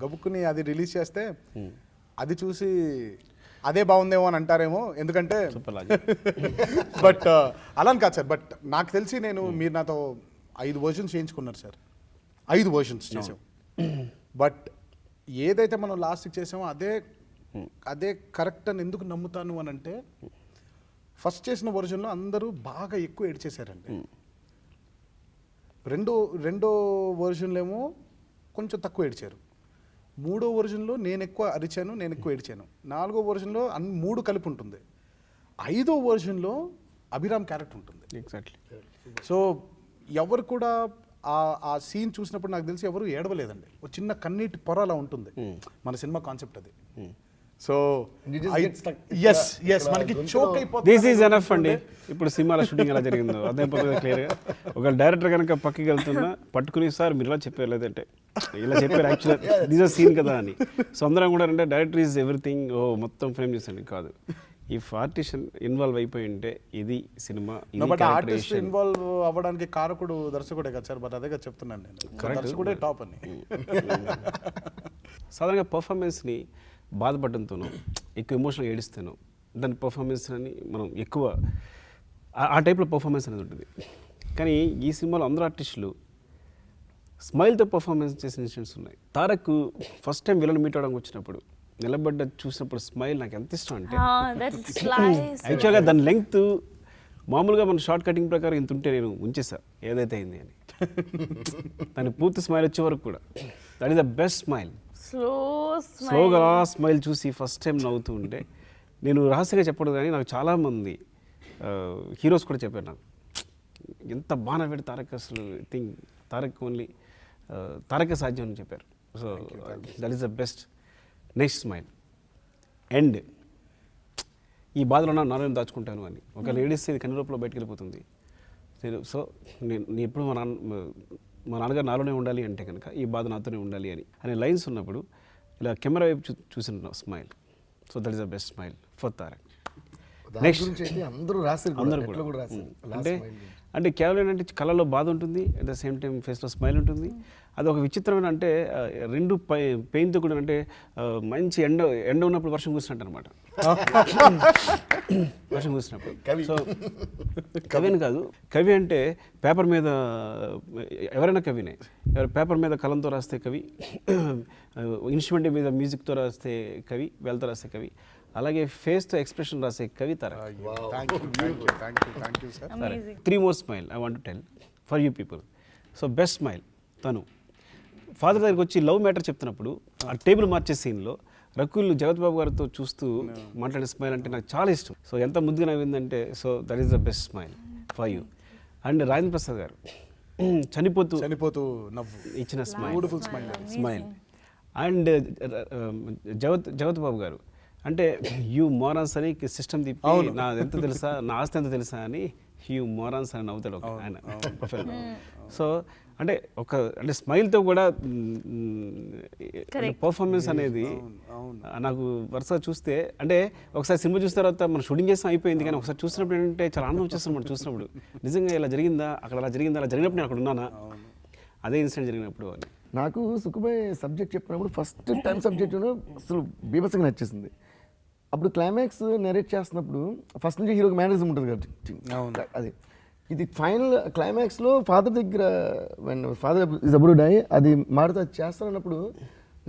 గబుక్కుని అది రిలీజ్ చేస్తే అది చూసి అదే బాగుందేమో అని అంటారేమో. ఎందుకంటే బట్ అలా కాదు సార్. బట్ నాకు తెలిసి మీరు నాతో 5 వర్షన్స్ చేయించుకున్నారు సార్. 5 వర్షన్స్ చేసాం. బట్ ఏదైతే మనం లాస్ట్కి చేసామో అదే కరెక్ట్ అని ఎందుకు నమ్ముతాను అని అంటే, ఫస్ట్ చేసిన వర్షన్లో అందరూ బాగా ఎక్కువ ఏడ్చేశారండి. రెండో వర్షన్లో ఏమో కొంచెం తక్కువ ఏడ్చారు. 3వ వర్షన్లో నేను ఎక్కువ అరిచాను, నేను ఎక్కువ ఏడ్చాను. 4వ వర్షన్లో 3 కలిపి ఉంటుంది. 5వ వర్షన్లో అభిరామ్ క్యారెక్టర్ ఉంటుంది. ఎగ్జాక్ట్లీ. సో ఎవరు కూడా ఆ సీన్ చూసినప్పుడు నాకు తెలిసి ఎవరు ఏడవలేదండి. ఒక చిన్న కన్నీటి పొర అలా ఉంటుంది. మన సినిమా కాన్సెప్ట్ అది. సో మనకి చోక్ అయిపోతుంది. దిస్ ఈజ్ ఎనఫ్ అండి. ఇప్పుడు సినిమాలో షూటింగ్ ఎలా జరిగిందో అదే క్లియర్గా ఒక డైరెక్టర్ కనుక పక్కకి వెళ్తున్నా పట్టుకుని, సార్ మీరు ఇలా చెప్పారు, లేదంటే ఇలా చెప్పారు, యాక్చువల్గా దిస్ ఆర్ సీన్ కదా అని. సో అందరం కూడా అంటే డైరెక్టర్ ఈజ్ ఎవ్రీథింగ్, ఓ మొత్తం ఫ్రేమ్ చేసండి కాదు. ఇఫ్ ఆర్టిస్ట్ ఇన్వాల్వ్ అయిపోయి ఉంటే ఇది సినిమా. ఆర్టిస్ట్ ఇన్వాల్వ్ అవ్వడానికి కారకుడు దర్శకుడే కదా సార్. బట్ అదే కదా చెప్తున్నాను నేను, దర్శకుడే టాప్ అని. సాధారణంగా పర్ఫార్మెన్స్ని బాధపడడంతోనో ఎక్కువ ఎమోషనల్ ఏడిస్తాను, దాని పర్ఫార్మెన్స్ అని మనం ఎక్కువ ఆ టైప్లో పర్ఫార్మెన్స్ అనేది ఉంటుంది. కానీ ఈ సినిమాలో అందరూ ఆర్టిస్టులు స్మైల్తో పర్ఫార్మెన్స్ చేసిన ఇన్సిడెంట్స్ ఉన్నాయి. Tarak first time villain meet అవడానికి వచ్చినప్పుడు నిలబడ్డ చూసినప్పుడు స్మైల్ నాకు ఎంత ఇష్టం అంటే, యాక్చువల్గా దాని లెంగ్త్ మామూలుగా మన షార్ట్ కటింగ్ ప్రకారం ఇంత ఉంటే నేను ఉంచేసా ఏదైతే అయింది అని. దాని పూర్తి స్మైల్ వచ్చే వరకు కూడా that is the best smile. స్లోగా స్మైల్ చూసి ఫస్ట్ టైం నవ్వుతూ ఉంటే, నేను రహస్యంగా చెప్పడం కానీ నాకు చాలామంది హీరోస్ కూడా చెప్పారు నాకు, ఎంత బాగా నవ్వాడు తారక్, అసలు థింక్ తారక్ ఓన్లీ తారకే సాధ్యం అని చెప్పారు. So that is the best. Next smile end. ఈ బాధలో నాలో దాచుకుంటాను అని ఒకవేళ ఏడిస్తే ఇది కన్ను లోపల బయటకు వెళ్ళిపోతుంది. సో నేను ఎప్పుడు మా నాన్నగారు నాలోనే ఉండాలి అంటే కనుక ఈ బాధ నాతోనే ఉండాలి అనే లైన్స్ ఉన్నప్పుడు ఇలా కెమెరా వైపు చూసిన smile. So that is the best smile for Tarak. Next అందరూ అంటే కేవలం ఏంటంటే కళ్ళలో బాధ ఉంటుంది, అట్ ద సేమ్ టైం ఫేస్లో స్మైల్ ఉంటుంది. అది ఒక విచిత్రమైన అంటే రెండు పెయిన్తో కూడా అంటే మంచి ఎండ ఉన్నప్పుడు వర్షం కురిసినట్టు అనమాట. వర్షం కురిసినప్పుడు. సో కవి అని కాదు, కవి అంటే పేపర్ మీద ఎవరైనా కవినే. పేపర్ మీద కలంతో రాస్తే కవి, ఇన్స్ట్రుమెంట్ మీద మ్యూజిక్తో రాస్తే కవి, వేలతో రాస్తే కవి, అలాగే ఫేస్తో ఎక్స్ప్రెషన్ రాసే కవి Tarak. Thank you sir. Amazing. 3 more smile I want to tell for you people. So best smile తను ఫాదర్ దగ్గరికి వచ్చి లవ్ మ్యాటర్ చెప్తున్నప్పుడు ఆ టేబుల్ మార్చే సీన్లో రకుల్ జగత్ బాబు గారితో చూస్తూ మాట్లాడే స్మైల్ అంటే నాకు చాలా ఇష్టం. సో ఎంత ముద్దుగా నవ్విందంటే so that is the best smile for you. And Rajendra Prasad garu చనిపోతూ నవ్వు ఇచ్చిన స్మైల్, బ్యూటిఫుల్ స్మైల్. అండ్ జగత్ బాబు గారు అంటే యూ మోరాన్స్ అని సిస్టమ్ తిప్పి నా ఎంత తెలుసా, నా ఆస్తి ఎంత తెలుసా అని యూ మోరాన్స్ అని నవ్వుతాడు ఒక ఆయన ప్రొఫైల్. సో అంటే అంటే స్మైల్తో కూడా పర్ఫార్మెన్స్ అనేది నాకు వరుసగా చూస్తే అంటే ఒకసారి సినిమా చూసిన తర్వాత మనం షూటింగ్ చేస్తాం అయిపోయింది, కానీ ఒకసారి చూసినప్పుడు ఏంటంటే చాలా ఆనందం వచ్చేస్తాం మనం చూసినప్పుడు. నిజంగా ఇలా జరిగిందా, అక్కడ అలా జరిగిందా, అలా జరిగినప్పుడు నేను అక్కడ ఉన్నానా, అదే ఇన్సిడెంట్ జరిగినప్పుడు అని. నాకు సుఖబాయ్ సబ్జెక్ట్ చెప్పినప్పుడు ఫస్ట్ టైం సబ్జెక్ట్ అసలు బీభత్సంగా నచ్చేసింది. అప్పుడు క్లైమాక్స్ నెరేట్ చేస్తున్నప్పుడు ఫస్ట్ నుంచి హీరోకి మేనరిజం ఉంటుంది కదా, అది ఇది ఫైనల్ క్లైమాక్స్లో ఫాదర్ దగ్గర father is about to die అది మారుతూ అది చేస్తానన్నప్పుడు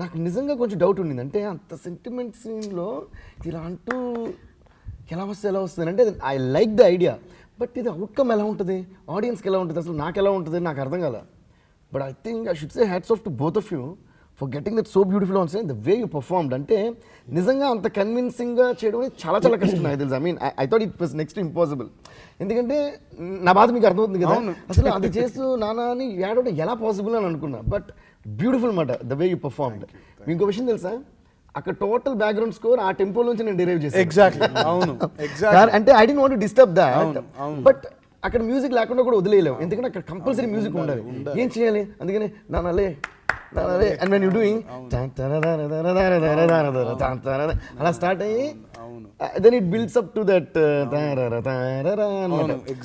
నాకు నిజంగా కొంచెం డౌట్ ఉండింది. అంటే అంత సెంటిమెంట్ సీన్లో ఇలా అంటూ ఎలా వస్తుంది అంటే I like the idea, but ఇది అవుట్కమ్ ఎలా ఉంటుంది, ఆడియన్స్కి ఎలా ఉంటుంది, అసలు నాకు ఎలా ఉంటుంది నాకు అర్థం కాల. But I think I should say hats off to both of you for getting that so beautiful on screen, the way you performed. అంటే నిజంగా అంత కన్విన్సింగ్గా చేయడం అనేది చాలా చాలా కష్టం నాకు తెలుసు. I mean I thought it was next impossible. ఎందుకంటే నా బాధ మీకు అర్థమవుతుంది కదా, అసలు అది చేస్తూ నానా అని ఏడవడం ఎలా పాసిబుల్ అని అనుకున్నా. బట్ బ్యూటిఫుల్ మాట ద వే యూ పర్ఫార్మ్డ్. ఇంకో విషయం తెలుసా, అక్కడ టోటల్ బ్యాక్గ్రౌండ్ స్కోర్ ఆ టెంపో నుంచి నేను డిరైవ్ చేశాను. ఎగ్జాక్ట్లీ అవును ఎగ్జాక్ట్లీ. అంటే I don't want to disturb that, but అక్కడ మ్యూజిక్ లేకుండా కూడా వదిలేయలేము, ఎందుకంటే అక్కడ కంపల్సరీ మ్యూజిక్ ఉండాలి. ఏం చేయాలి, అందుకని నానలే అండ్ వెన్ యూ డూయింగ్ అలా స్టార్ట్ అయ్యి then it builds up to that.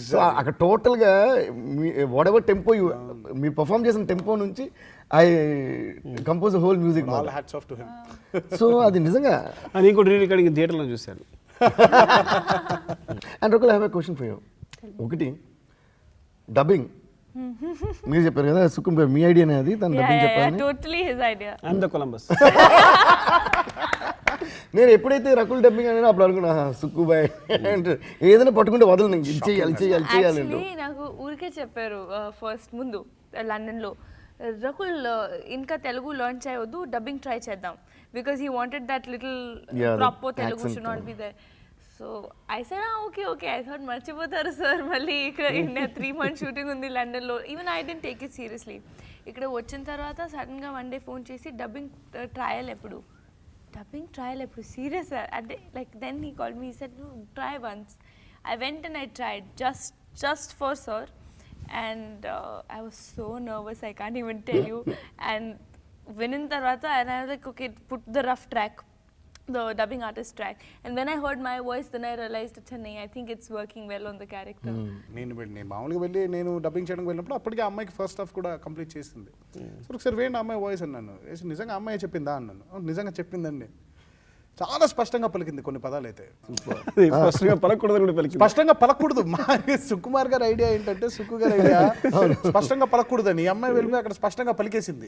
So అక్కడ టోటల్గా వాట్ ఎవర్ టెంపో మీరు పర్ఫామ్ చేసిన టెంపో నుంచి I compose whole music. So అది నిజంగా ఇంకోటి రీ రికార్డింగ్ థియేటర్లో చూశాను. అండ్ ఒకళ్ళు have a question for you. ఒకటి డబ్బింగ్ మీరు చెప్పారు కదా సుకుం మీ ఐడియానే అది, తను డబ్బింగ్ చెప్పాలని. Totally his idea. I'm the Columbus. నేను ఎప్పుడైతే రకుల్ డబ్బింగ్ అనేది అప్పుడు అనుకున్నా సుక్కుబాయ్ అంటే ఏదైనా పట్టుకుంటే వదలను, ఇది చేయాలి చేయాలి చేయాలి. Actually నాకు ఊరికే చెప్పారు ఫస్ట్ ముందు లండన్లో, రకుల్ ఇంకా తెలుగు లర్న్ చేయవద్దు, డబ్బింగ్ ట్రై చేద్దాం, because he wanted that little proper Telugu should not be there. So I said okay okay. I thought మర్చిపోతారు సార్, మళ్ళీ ఇక్కడ 3 months షూటింగ్ ఉంది లండన్లో. Even I didn't take it seriously. ఇక్కడ వచ్చిన తర్వాత సడన్గా వన్ డే ఫోన్ చేసి డబ్బింగ్ ట్రయల్ ఎప్పుడు సీరియస్ అంటే like then he called me, said try once. I went and I tried just for sir, and I was so nervous, I can't even tell you. And వినిన తర్వాత and I was like okay, put the rough track, the dubbing artist track, and when I heard my voice then I realized Chennai, I think it's working well on the character. నేను మామూలుగా వెళ్ళి నేను dubbing చేయడానికి వెళ్ళినప్పుడు అప్పటికే అమ్మాయికి first half కూడా complete చేసింది. సో ఒకసారి వేయండి అమ్మాయి వాయిస్ అన్నాను. నిజంగా అమ్మాయి చెప్పిందా అన్నాను. నిజంగా చెప్పిందండి, చాలా స్పష్టంగా పలికింది కొన్ని పదాలు అయితే. స్పష్టంగా పలకూడదు, స్పష్టంగా పలకూడదు. మా సుకుమార్ గారి ఐడియా ఏంటంటే, సుక్కు గారి ఐడియా స్పష్టంగా పలకూడదని. ఈ అమ్మాయి వెళ్ళిపోయి అక్కడ స్పష్టంగా పలికేసింది.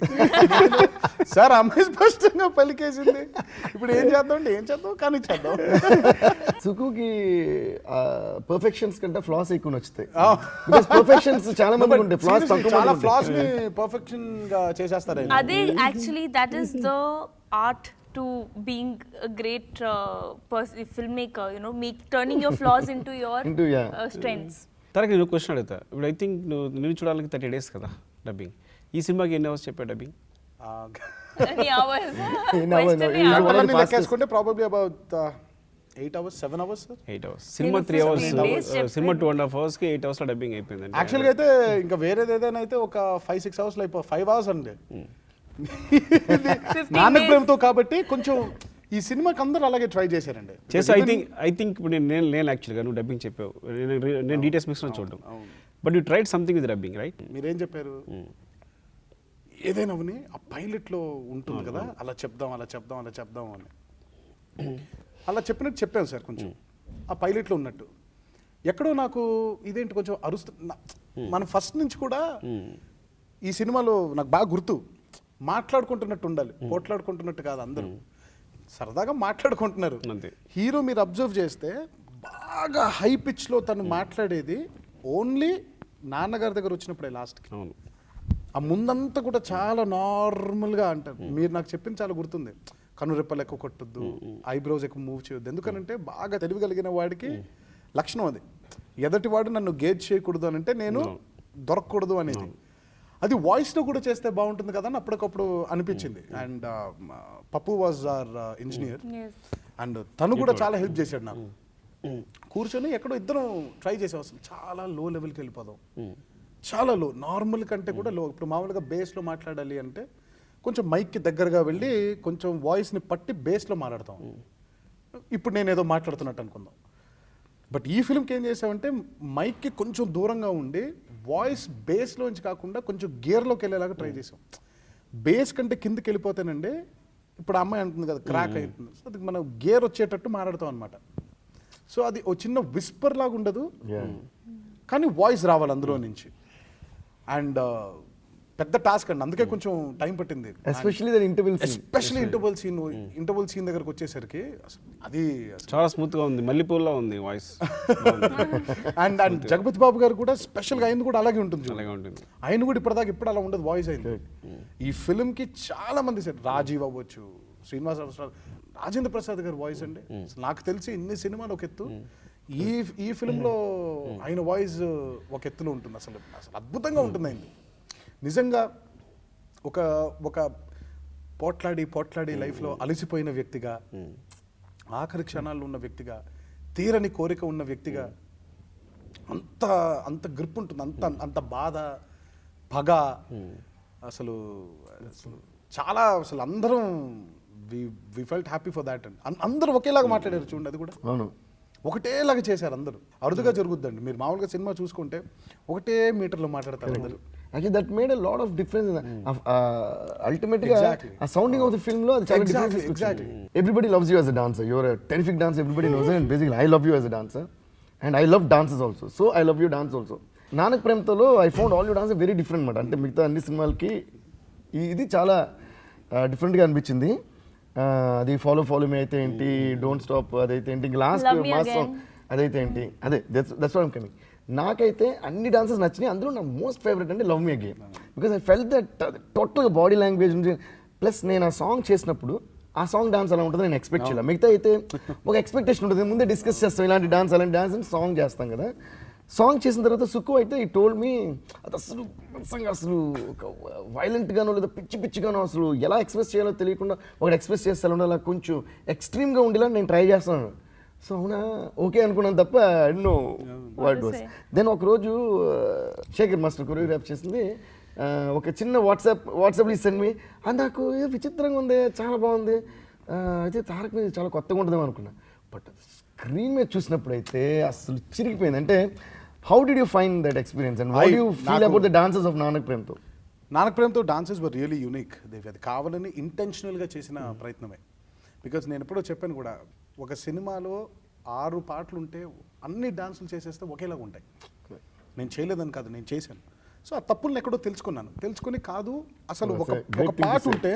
సార్ అమ్మాయి స్పష్టంగా పలికేసింది, ఇప్పుడు ఏం చేద్దాం కానీ చేద్దాం. సుకుకి పర్ఫెక్షన్స్ కంటే ఫ్లాస్ ఎక్కువ నచ్చుతాయి. పర్ఫెక్షన్స్ చాలా మంది ఉంటాయి, ఫ్లాస్ చాలా ఫ్లాస్ ని పర్ఫెక్షన్ గా చేసేస్తారు. అదే actually that is the art to being a great filmmaker, you know, turning your flaws into your strengths. తనకి నేను క్వశ్చన్ అడుగుతా. ఇప్పుడు ఐ థింక్ నేను చూడాలని 30 days కదా డబ్బింగ్. ఈ సినిమాకి ఎన్ని అవర్స్ చెప్పా డబ్బింగ్? Any hours? లెక్కేసుకుంటే probably about 8 hours 7 hours sir. 8 hours. Cinema 3 hours, cinema 2.5 hours కి 8 hours లో డబ్బింగ్ అయిపోయింది. యాక్చువల్గా అయితే ఇంకా వేరేది ఏదైనా అయితే ఒక 5-6 hours లో 5 hours అండి. నాన్న ప్రేమతో కాబట్టి కొంచెం ఈ సినిమాకి అందరూ అలాగే ట్రై చేశారండి. చేసి ఐ థింక్ ఇప్పుడు నేను యాక్చువల్గా నువ్వు డబ్బింగ్ చెప్పావు, నేను డీటెయిల్స్ మిక్స్ చూడడం, but you tried something with dubbing right? మీరేం చెప్పారు? ఏదైనా అవని ఆ పైలట్లో ఉంటుంది కదా, అలా చెప్దాం అలా చెప్దాం అలా చెప్దాం అని అలా చెప్పినట్టు చెప్పాను సార్. కొంచెం ఆ పైలట్లో ఉన్నట్టు ఎక్కడో నాకు ఇదేంటి కొంచెం మనం ఫస్ట్ నుంచి కూడా ఈ సినిమాలో నాకు బాగా గుర్తు, మాట్లాడుకుంటున్నట్టు ఉండాలి, పోట్లాడుకుంటున్నట్టు కాదు, అందరూ సరదాగా మాట్లాడుకుంటున్నారు. హీరో మీరు అబ్జర్వ్ చేస్తే బాగా హై పిచ్లో తను మాట్లాడేది ఓన్లీ నాన్నగారి దగ్గర వచ్చినప్పుడే లాస్ట్కి. ఆ ముందంతా కూడా చాలా నార్మల్గా అంటారు. మీరు నాకు చెప్పింది చాలా గుర్తుంది, కనురెప్పలు ఎక్కువ కొట్టద్దు, ఐబ్రోస్ ఎక్కువ మూవ్ చేయొద్దు. ఎందుకనంటే బాగా తెలివిగలిగిన వాడికి లక్షణం అది, ఎదటివాడు నన్ను గేజ్ చేయకూడదు అని అంటే నేను దొరకకూడదు అనేది. అది వాయిస్లో కూడా చేస్తే బాగుంటుంది కదా అని అప్పటికప్పుడు అనిపించింది. అండ్ పప్పు వాజ్ ఆర్ ఇంజనీర్ అండ్ తను కూడా చాలా హెల్ప్ చేశాడు నాకు. కూర్చొని ఎక్కడో ఇద్దరం ట్రై చేసాం, అసలు చాలా లో లెవెల్కి వెళ్ళిపోదాం, చాలా లో, నార్మల్ కంటే కూడా లో. ఇప్పుడు మామూలుగా బేస్లో మాట్లాడాలి అంటే కొంచెం మైక్కి దగ్గరగా వెళ్ళి కొంచెం వాయిస్ని పట్టి బేస్లో మాట్లాడతాం. ఇప్పుడు నేను ఏదో మాట్లాడుతున్నట్టు అనుకుందాం. బట్ ఈ ఫిల్మ్కి ఏం చేసామంటే మైక్కి కొంచెం దూరంగా ఉండి వాయిస్ బేస్లోంచి కాకుండా కొంచెం గేర్లోకి వెళ్ళేలాగా ట్రై చేసాం. బేస్ కంటే కిందకి వెళ్ళిపోతేనండి ఇప్పుడు అమ్మాయి అంటుంది కదా క్రాక్ అవుతుంది, సో అది మనం గేర్ వచ్చేటట్టు మాట్లాడతాం అనమాట. సో అది ఓ చిన్న విస్పర్ లాగా ఉండదు, కానీ వాయిస్ రావాలి అందులో నుంచి. అండ్ పెద్ద టాస్క్ అండి, అందుకే కొంచెం టైం పట్టింది. ఎస్పెషల్లీ ఇంటర్వల్ సీన్ దగ్గరకు వచ్చేసరికి అది చాలా స్మూత్ గా ఉంది, మల్లెపూలా ఉంది వాయిస్. అండ్ జగపతి బాబు గారు కూడా స్పెషల్గా ఆయన కూడా అలాగే ఉంటుంది. ఆయన కూడా ఇప్పటిదాకా ఇప్పుడు అలా ఉండదు వాయిస్ అయింది. ఈ ఫిల్మ్ కి చాలా మంది సార్, రాజీవ్ అవ్వచ్చు, శ్రీనివాస్ రాజేంద్ర ప్రసాద్ గారు వాయిస్ అండి. నాకు తెలిసి ఇన్ని సినిమాలు ఒక ఎత్తు, ఈ ఫిల్మ్లో ఆయన వాయిస్ ఒక ఎత్తులో ఉంటుంది. అసలు అద్భుతంగా ఉంటుంది అయింది నిజంగా. ఒక పోట్లాడి లైఫ్లో అలసిపోయిన వ్యక్తిగా, ఆఖరి క్షణాల్లో ఉన్న వ్యక్తిగా, తీరని కోరిక ఉన్న వ్యక్తిగా అంత గ్రిప్ ఉంటుంది, అంత బాధ, పగ. అసలు చాలా అసలు అందరం we felt happy for that and అందరూ ఒకేలాగా మాట్లాడారు చూడండి. అది కూడా ఒకటేలాగా చేశారు అందరూ. అరుదుగా జరుగుద్దండి, మీరు మామూలుగా సినిమా చూసుకుంటే ఒకటే మీటర్లో మాట్లాడతారు అందరూ. Actually, that made a lot of difference. Ultimately, a sounding of the film lo, exactly. Everybody loves you as a dancer. You're a terrific dancer. Everybody knows it. And basically, I love you as a dancer, and I love dances also. So I love your dance also. Nanak Premto lo, I found all your dances very different. Mat ante migta anni సినిమాలకి ఇది చాలా different గా అనిపించింది. అది follow me అయితే ఏంటి, don't stop అదైతే ఏంటి, లాస్ట్ మాస్ సాంగ్ అదైతే ఏంటి, అదే దట్స్ వాట్ ఐమ్ కమింగ్. నాకైతే అన్ని డాన్సెస్ నచ్చినాయి. అందులో నా మోస్ట్ ఫేవరెట్ అంటే love me again, because I felt that టోటల్గా బాడీ లాంగ్వేజ్ నుంచి. ప్లస్ నేను ఆ సాంగ్ చేసినప్పుడు ఆ సాంగ్ డాన్స్ అలా ఉంటుంది నేను ఎక్స్పెక్ట్ చేయాలి. మిగతా అయితే ఒక ఎక్స్పెక్టేషన్ ఉంటుంది, ముందే డిస్కస్ చేస్తాం ఇలాంటి డాన్స్ అలాంటి డాన్స్ అని సాంగ్ చేస్తాం కదా. సాంగ్ చేసిన తర్వాత సుక్కు అయితే ఈ టోల్డ్ మీ అది అసలు ఒక వైలెంట్గానో లేదా పిచ్చిగానో అసలు ఎలా ఎక్స్ప్రెస్ చేయాలో తెలియకుండా ఒకటి ఎక్స్ప్రెస్ చేస్తాను, అలా కొంచెం ఎక్స్ట్రీమ్గా ఉండేలా నేను ట్రై చేస్తాను. సో అవునా ఓకే అనుకున్నాను తప్ప ఎన్నో వర్డ్ వాస్. దెన్ ఒకరోజు శేఖర్ మాస్టర్ కొరియోగ్రాఫ్ చేసింది ఒక చిన్న వాట్సాప్లో సెండ్ మీ, అది నాకు ఏదో విచిత్రంగా ఉంది, చాలా బాగుంది, అయితే తారక్ మీద చాలా కొత్తగా ఉంటుందేమో అనుకున్నా. బట్ స్క్రీన్ మీద చూసినప్పుడు అయితే అసలు చిరిగిపోయింది. అంటే how did you find that experience and what you feel about the dances of Nanak ప్రేమ్తో? నానక్ ప్రేమ్తో డాన్సెస్ వర్ రియలీ యూనిక్. అది కావాలని ఇంటెన్షనల్గా చేసిన ప్రయత్నమే. బికాజ్ నేను ఎప్పుడో చెప్పాను కూడా, ఒక సినిమాలో 6 పాటలు ఉంటే అన్ని డాన్సులు చేసేస్తే ఒకేలాగా ఉంటాయి. నేను చేయలేదని కాదు, నేను చేశాను. సో ఆ తప్పులను ఎక్కడో తెలుసుకొని కాదు, అసలు ఒక పాట ఉంటే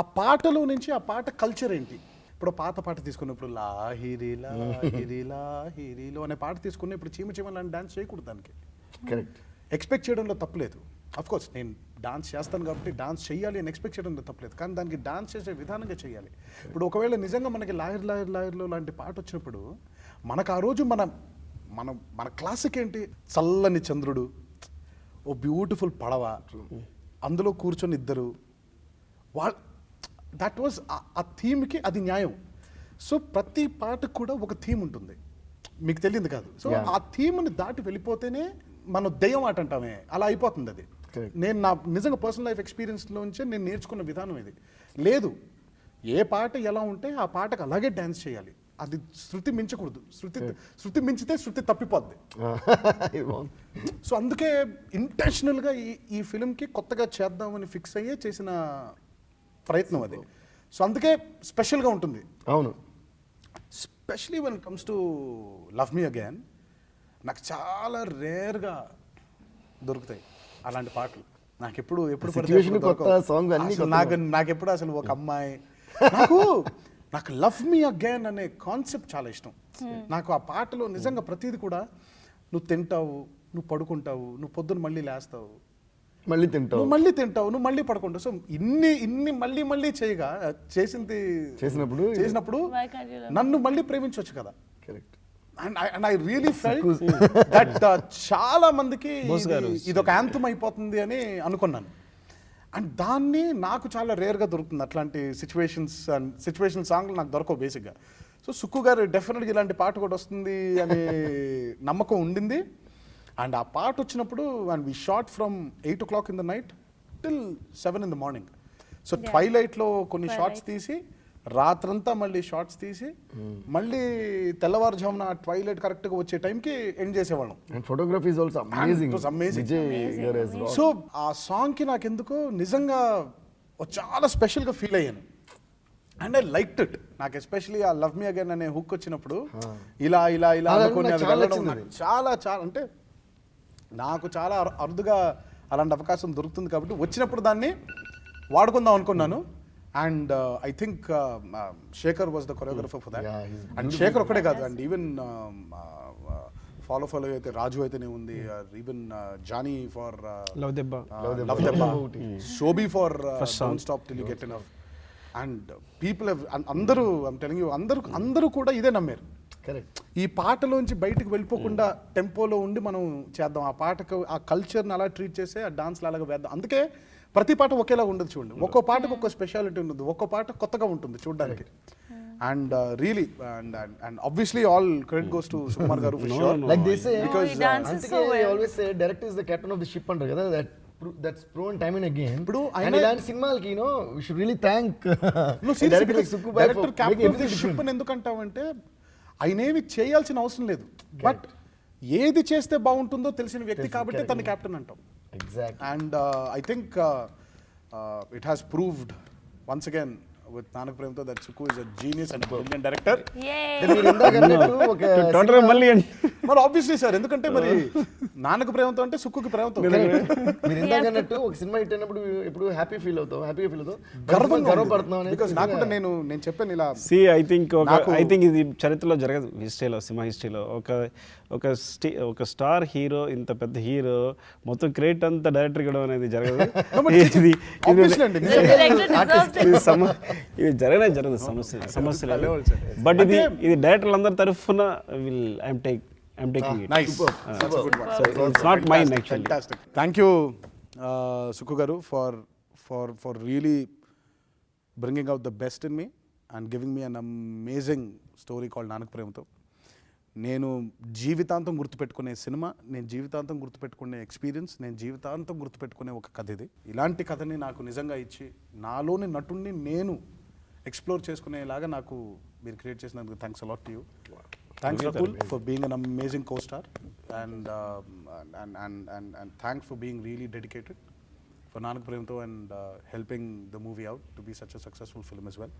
ఆ పాటలో నుంచి ఆ పాట కల్చర్ ఏంటి. ఇప్పుడు పాత పాట తీసుకున్నప్పుడు లాహిరి లాహిరి లాహిరిలో అనే పాట తీసుకుని ఇప్పుడు చీమ లాంటి డాన్స్ చేయకూడదు. దానికి కరెక్ట్ ఎక్స్పెక్ట్ చేయడంలో తప్పులేదు. అఫ్కోర్స్ నేను డాన్స్ చేస్తాను కాబట్టి డాన్స్ చేయాలి అని ఎక్స్పెక్ట్ చేయడంలో తప్పలేదు, కానీ దానికి డాన్స్ చేసే విధానంగా చేయాలి. ఇప్పుడు ఒకవేళ నిజంగా మనకి లాహిర్లో లాంటి పాట వచ్చినప్పుడు మనకు ఆ రోజు మన క్లాసిక్ ఏంటి, చల్లని చంద్రుడు, ఓ బ్యూటిఫుల్ పడవ, అందులో కూర్చొని ఇద్దరు, దట్ వాజ్ ఆ థీమ్కి అది న్యాయం. సో ప్రతి పాటకు కూడా ఒక థీమ్ ఉంటుంది, మీకు తెలియదు కాదు. సో ఆ థీమ్ని దాటి వెళ్ళిపోతేనే మనం దెయ్యం ఆట అంటామే అలా అయిపోతుంది. అది నేను నా నిజంగా పర్సనల్ లైఫ్ ఎక్స్పీరియన్స్లోంచే నేను నేర్చుకున్న విధానం ఇది. లేదు, ఏ పాట ఎలా ఉంటే ఆ పాటకు అలాగే డ్యాన్స్ చేయాలి. అది శృతి మించకూడదు. శృతి మించితే శృతి తప్పిపోద్ది. ఇది బాగుంది. సో అందుకే ఇంటెన్షనల్గా ఈ ఫిల్మ్కి కొత్తగా చేద్దామని ఫిక్స్ అయ్యే చేసిన ప్రయత్నం అది. సో అందుకే స్పెషల్గా ఉంటుంది. అవును, especially when comes to love me again, నాకు చాలా రేర్గా దొరుకుతాయి అలాంటి పాటలు. నాకు ఎప్పుడు Situation కొత్త song అన్నీ నాకెప్పుడు అసలు ఒక అమ్మాయి నాకు లవ్ మీ అగైన్ అనే కాన్సెప్ట్ చాలా ఇష్టం. నాకు ఆ పాటలో నిజంగా ప్రతిదీ కూడా నువ్వు తింటావు, నువ్వు పడుకుంటావు, నువ్వు పొద్దున్న మళ్ళీ లేస్తావు, మళ్ళీ తింటావు, నువ్వు మళ్ళీ తింటావు, నువ్వు మళ్ళీ పడుకుంటావు. సో ఇన్ని మళ్ళీ చేసినప్పుడు Why can't you love నన్ను మళ్ళీ ప్రేమించవచ్చు కదా. Correct. And I really felt that చాలా మందికి ఇదొక యాంథమ్ అయిపోతుంది అని అనుకున్నాను. అండ్ దాన్ని నాకు చాలా రేర్గా దొరుకుతుంది. అట్లాంటి సిచ్యువేషన్ సాంగ్లు నాకు దొరకవు బేసిక్గా. సో సుక్కు గారు డెఫినెట్గా ఇలాంటి పాట కూడా వస్తుంది అనే నమ్మకం ఉండింది. అండ్ ఆ పాట వచ్చినప్పుడు and we shot from 8 o'clock in the night till 7 in the morning. So ట్వైలైట్లో కొన్ని షార్ట్స్ తీసి రాత్రంతా మళ్ళీ షార్ట్స్ తీసి మళ్ళీ తెల్లవారుజామున ట్వైలైట్ కరెక్ట్గా వచ్చే టైంకి ఎండ్ చేసేవాళ్ళం. And photography is also amazing. It was amazing. Vijay గారు as well. సో ఆ సాంగ్కి నాకు ఎందుకో నిజంగా చాలా స్పెషల్గా ఫీల్ అయ్యాను. And I liked it. నాకు ఎస్పెషలీ ఆ లవ్ మీ అగైన్ అనే హుక్ వచ్చినప్పుడు ఇలా అనుకుని అది వెళ్ళడం నాకు చాలా అంటే నాకు చాలా అరుదుగా అలాంటి అవకాశం దొరుకుతుంది కాబట్టి వచ్చినప్పుడు దాన్ని వాడుకుందాం అనుకున్నాను. And I think Shekhar was the choreographer for that. And Shekhar ఒక్కడే కాదు, అండ్ ఈవెన్ ఫాలో అయితే రాజు అయితేనే ఉంది, ఈవెన్ జానీ ఫర్ లవ్ దెబ్బ, Sobhi for don't stop till you get enough. And people అందరూ ఐమ్ టెలింగ్ యూ అందరూ కూడా ఇదే నమ్మారు. కరెక్ట్. ఈ పాటలోంచి బయటకు వెళ్ళిపోకుండా టెంపోలో ఉండి మనం చేద్దాం, ఆ పాటకు ఆ కల్చర్ని అలా ట్రీట్ చేసి ఆ డాన్స్లు అలాగా వేద్దాం. అందుకే ప్రతి పాట ఒకేలా ఉండదు చూడండి. ఒక్కో పాటకు ఒక్కో స్పెషాలిటీ ఉంటుంది, ఒక్కో పాట కొత్తగా ఉంటుంది చూడడానికి. And really and obviously all credit goes to Sukumar garu for sure. Like they say, because అందుకే always say director is the captain of the ship అంటారు కదా. That's proven time and again. ఇప్పుడు and ఇలాంటి సినిమాలకి we should really thank director captain of the ship అని ఎందుకంటావంటే ఆయనేమి చేయాల్సిన అవసరం లేదు, బట్ ఏది చేస్తే బాగుంటుందో తెలిసిన వ్యక్తి కాబట్టి తన క్యాప్టెన్ అంటాం. Exactly. And I think it has proved once again with Nanak Premto that Sukku is a genius and a brilliant director. Yay! మీరు ఇందాక అన్నట్టు ఒక టోటల్ మళ్ళీ మరి ఆబ్వియస్లీ సార్, ఎందుకంటే మరి నాన్నకు ప్రేమతో అంటే సుక్కుకి ప్రేమతో. మీరు ఇందాక అన్నట్టు ఒక సినిమా హిట్ అయినప్పుడు ఎప్పుడు హ్యాపీగా ఫీల్ అవుతావు గర్వపడుతున్నావు అనేది. బికాజ్ నాకు కూడా నేను చెప్పాను ఇలా. ఐ థింక్ ఇది చరిత్రలో జరగదు, హిస్టరీలో, సినిమా హిస్టరీలో ఒక స్టార్ హీరో, ఇంత పెద్ద హీరో మొత్తం క్రెడిట్ అంతా డైరెక్టర్ ఇవ్వడం అనేది జరగదు. ఇది జరగదు సమస్య లేదు. బట్ ఇది డైరెక్టర్లు అందరి తరఫున I'm taking it. Nice. That's a good one. So it's not mine actually. Fantastic. Thank you, Sukku garu, for really bringing out the best in me and giving me an amazing story called Nanak Premto. నేను జీవితాంతం గుర్తుపెట్టుకునే cinema, నేను జీవితాంతం గుర్తుపెట్టుకునే experience, నేను జీవితాంతం గుర్తుపెట్టుకునే ఒక కథ ఇది. ఇలాంటి కథని నాకు నిజంగా ఇచ్చి నాలోని నటుడిని నేను ఎక్స్ప్లోర్ చేసుకునేలాగా నాకు మీరు క్రియేట్ చేసినందుకు thanks a lot to you. Thanks Rakul for being an amazing co-star and thanks for being really dedicated for Nanak Premto and helping the movie out to be such a successful film as well.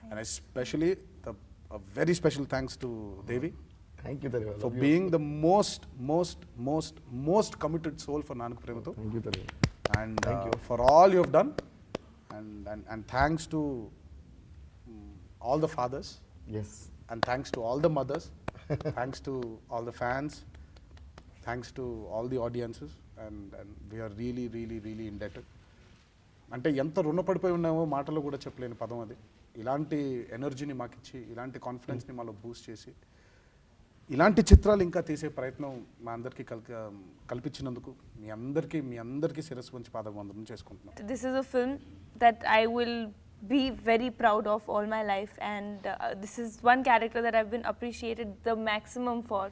And especially a very special thanks to Devi. Thank you Tariva. For being the most committed soul for Nanak Premto. Thank you Tariva. And for all you have done and thanks to all the fathers. Yes. And thanks to all the mothers, thanks to all the fans, thanks to all the audiences, and we are really indebted. అంటే ఎంత రుణపడిపోయి ఉన్నామో మాటలో కూడా చెప్పలేని పదం అది. ఇలాంటి ఎనర్జీని మాకు ఇచ్చి, ఇలాంటి కాన్ఫిడెన్స్ని మాలో బూస్ట్ చేసి, ఇలాంటి చిత్రాలు ఇంకా తీసే ప్రయత్నం మా అందరికీ కల్పించినందుకు మీ అందరికీ శిరస్సు వంచి పాదవందనం చేసుకుంటున్నాం. This is a film that I will be very proud of all my life, and this is one character that I've been appreciated the maximum for,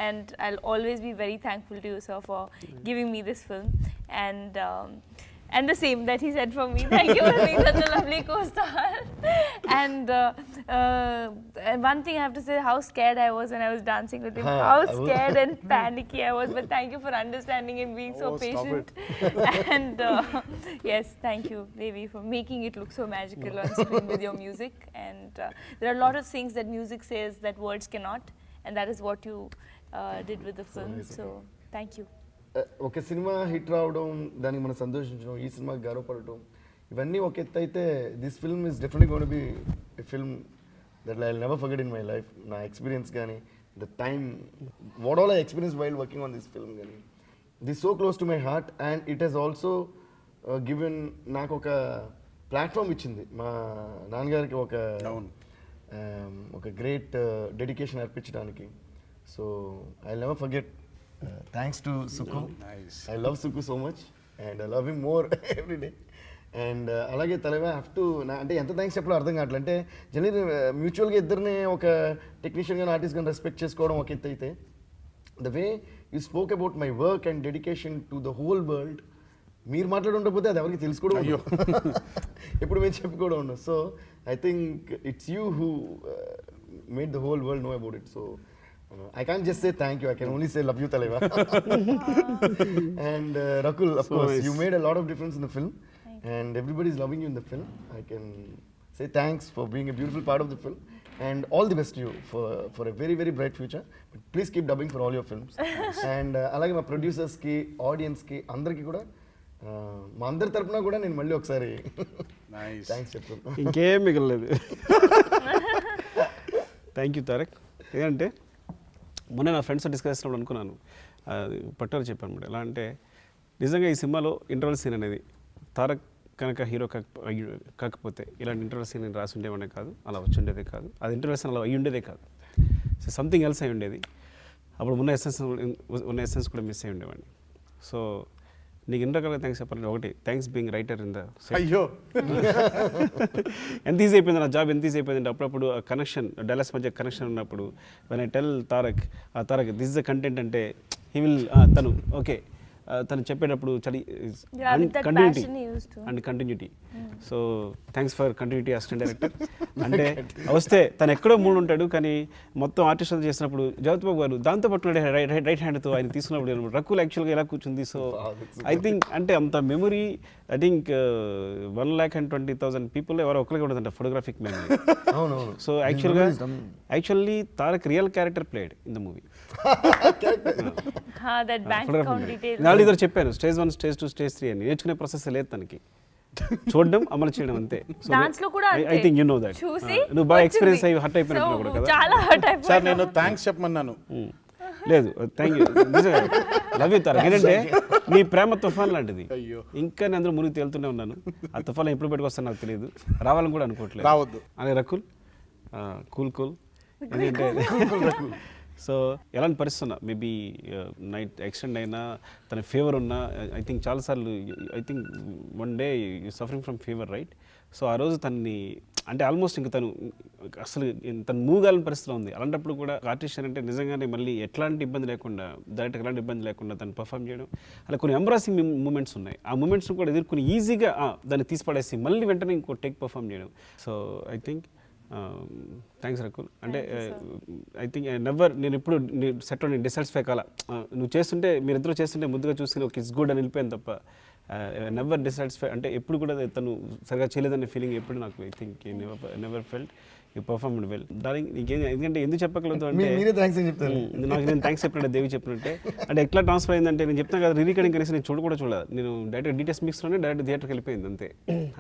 and I'll always be very thankful to you, sir, for giving me this film. And And the same that he said for me. Thank you for being such a lovely co-star. And one thing I have to say, how scared I was when I was dancing with him. How scared and panicky I was. But thank you for understanding and being so Oh, stop patient. And yes, thank you, Devi, for making it look so magical on screen with your music. And there are a lot of things that music says that words cannot. And that is what you did with the film. So thank you. ఒక cinema hit రావడం, దానికి మనం సంతోషించడం, ఈ సినిమాకి గర్వపడటం, ఇవన్నీ ఒక ఎత్తు అయితే this film is definitely gonna be a film that I will never forget in my life. నా ఎక్స్పీరియన్స్ కానీ the time what all I experience while working on this film కానీ this so close to my heart. And it has also given నాకు ఒక platform ఇచ్చింది. మా నాన్నగారికి ఒక great dedication అర్పించడానికి. So I never forget. Thanks to Suku. Nice. I love Suku so much and I love him more every day. And అలాగే తలవే have to అంటే ఎంత థ్యాంక్స్ చెప్పాలో అర్థం కావట్లేదు. అంటే జనరల్లీ మ్యూచువల్గా ఇద్దరిని ఒక టెక్నీషియన్ కానీ ఆర్టిస్ట్ కానీ రెస్పెక్ట్ చేసుకోవడం ఒక ఎత్తు అయితే, the way you spoke about my work and dedication to the whole world, మీరు మాట్లాడుండకపోతే అది ఎవరికి తెలుసుకోవడం, అయ్యో ఎప్పుడు మేము చెప్పుకోవడం ఉండదు. So I think it's you who made the whole world know about it. So I can't just say thank you. I can only say love you, Taleva. And Rakul, of course, nice. You made a lot of difference in the film, and everybody is loving you in the film. I can say thanks for being a beautiful part of the film, and all the best to you for a very very bright future. But please keep dubbing for all your films. And alage ma producers ki, audience ki, andarki kuda మా అందరి తరపున కూడా నేను మళ్ళీ ఒకసారి thanks చెప్తాను. ఇంకేం మిగలలేదు. Thank you Tarak. ఏంటంటే మొన్న నా ఫ్రెండ్స్ డిస్కస్ చేసినప్పుడు అనుకున్నాను, పట్టుదల చెప్పాను అనమాట. ఎలా అంటే నిజంగా ఈ సినిమాలో ఇంటర్వల్ సీన్ అనేది తారక్ కనుక హీరో కాకపోతే ఇలాంటి ఇంటర్వల్ సీన్ నేను రాసి ఉండేవాడే కాదు, అలా వచ్చి ఉండేదే కాదు, అది ఇంటర్వల్ సీన్ అలా అయ్యి ఉండేదే కాదు. సో సంథింగ్ ఎల్స్ అయి ఉండేది. అప్పుడు ఉన్న ఎసెన్స్ కూడా మిస్ అయి ఉండేవాడిని. సో నీకు ఎన్ని రకాలుగా థ్యాంక్స్ చెప్పాలంటే, ఒకటి thanks being writer in the అయ్యో ఎంత ఈజీ అయిపోయింది నా జాబ్, ఎంత ఈజీ అయిపోయిందంటే అప్పుడప్పుడు కనెక్షన్ డైలాగ్స్ మధ్య కనెక్షన్ ఉన్నప్పుడు when I tell Tarak this is the content అంటే హీ విల్ తను ఓకే తను చెప్పేటప్పుడు continuity. So thanks for continuity assistant director. అంటే వస్తే తను ఎక్కడో మూడు ఉంటాడు, కానీ మొత్తం ఆర్టిస్ట్ చేసినప్పుడు జగత్ బాబు గారు దాంతో పట్టుకున్నాడు రైట్ హ్యాండ్తో ఆయన తీసుకున్నప్పుడు రకుల్ యాక్చువల్గా ఎలా కూర్చుంది. సో ఐ థింక్ అంటే అంత మెమరీ ఐ థింక్ 1,20,000 పీపుల్ ఎవరో ఒకరికి ఉండదంట photographic memory. So actually Tarak real character played in the movie. నాలుగు ఇద్దరు చెప్పాను, స్టేజ్ 1, స్టేజ్ 2, స్టేజ్ 3 అని. నేర్చుకునే ప్రాసెస్ లేదు తనకి, చూడడం అమలు చేయడం అంతే. I think you know that. నువ్వు బాగా ఎక్స్పీరియన్స్ అయ్యి హర్ట్ అయిపోయినప్పుడు కూడా కదా సార్. నేను థ్యాంక్స్ చెప్పమన్నాను. లేదు thank you, love you Tarak. ఏంటంటే నీ ప్రేమ తుఫాన్ లాంటిది, ఇంకా నేను అందరూ మునిగి తేలుతూనే ఉన్నాను. ఆ తుఫాన్ ఎప్పుడు పెట్టుకొస్తాను నాకు తెలియదు, రావాలని కూడా అనుకోవట్లేదు. రావద్దు అనే రకుల్ కూల్ ఎందుకంటే సో ఎలాంటి పరిస్థితున్నా మేబీ నైట్ ఎక్స్టెండ్ అయినా తన ఫీవర్ ఉన్నా, ఐ థింక్ చాలాసార్లు I think one day you suffering from fever right. So ఆ రోజు తనని అంటే ఆల్మోస్ట్ ఇంకా తను అసలు తను మూవ్ కాలని పరిస్థితిలో ఉంది. అలాంటప్పుడు కూడా ఆర్టిస్ట్ అంటే నిజంగానే మళ్ళీ ఎట్లాంటి ఇబ్బంది లేకుండా, డైరెక్ట్గా ఎలాంటి ఇబ్బంది లేకుండా తను పర్ఫామ్ చేయడం, అలా కొన్ని ఎంబ్రాసింగ్ మూమెంట్స్ ఉన్నాయి. ఆ మూమెంట్స్ కూడా ఎదుర్కొని ఈజీగా దాన్ని తీసిపడేసి మళ్ళీ వెంటనే ఇంకో టేక్ పర్ఫామ్ చేయడం. So I think thanks Rakul. అంటే ఐ థింక్ నేను ఎప్పుడు సెట్లో నేను డిసాటిస్ఫై కాల. నువ్వు చేస్తుంటే మీరిద్దరూ చేస్తుంటే ముద్దుగా చూసుకుని ఒక ఇట్స్ గుడ్ అని వెళ్ళిపోయాను తప్ప నెవర్ డిసాటిస్ఫై అంటే ఎప్పుడు కూడా తను సరిగా చేయలేదనే ఫీలింగ్ ఎప్పుడు నాకు I think never felt. You performed well darling. నీకేం ఎందుకంటే ఎందుకు చెప్పగలుగుతావు అంటే నాకు నేను థ్యాంక్స్ చెప్పినట్టే దేవి చెప్పినట్టే. అంటే ఎట్లా ట్రాన్స్ఫర్ అయిందంటే నేను చెప్తాను కదా, రికార్డింగ్ కనీసం నేను చూడలేదు. నేను డైరెక్ట్ డీటెయిల్స్ మిక్స్లోనే డైరెక్ట్ థియేటర్కి వెళ్ళిపోయింది అంతే.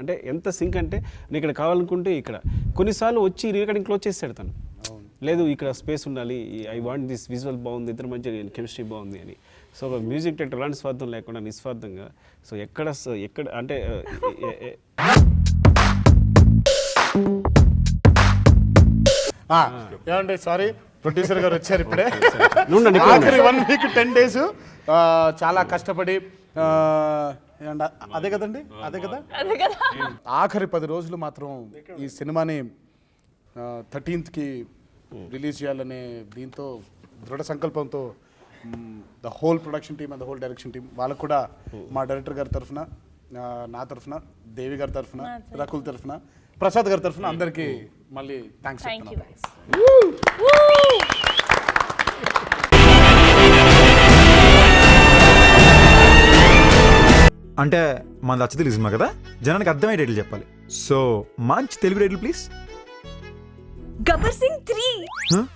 అంటే ఎంత సింక్ అంటే నేను ఇక్కడ కావాలనుకుంటే ఇక్కడ కొన్నిసార్లు వచ్చి రికార్డింగ్ క్లోజ్ చేసాడు తను. లేదు ఇక్కడ స్పేస్ ఉండాలి, ఐ వాంట్ దిస్ విజువల్ బాగుంది, ఇద్దరు మంచి కెమిస్ట్రీ బాగుంది అని. సో మ్యూజిక్ డైరెక్టర్ ఎలాంటి స్వార్థం లేకుండా నిస్వార్థంగా. సో ఎక్కడ అంటే ఏమంటే సారీ ప్రొడ్యూసర్ గారు వచ్చారు ఇప్పుడే. ఆఖరి 1 week 10 days చాలా కష్టపడి అదే కదండి, అదే కదా ఆఖరి 10 రోజులు మాత్రం ఈ సినిమాని 13th రిలీజ్ చేయాలనే దీంతో దృఢ సంకల్పంతో the whole production team and the whole direction team వాళ్ళకు కూడా మా డైరెక్టర్ గారి తరఫున నా తరఫున, దేవి గారి తరఫున, రకుల్ తరఫున, ప్రసాద్ గారి తరఫున అందరికీ మళ్ళీ థ్యాంక్స్ Thank you చెప్తున్నాను. guys. అంటే మన అచ్చ తెలుసుమా కదా, జనానికి అర్థమయ్యే డేట్లు చెప్పాలి. సో మంచి తెలుగు డేట్లు ప్లీజ్. గబ్బర్ సింగ్ 3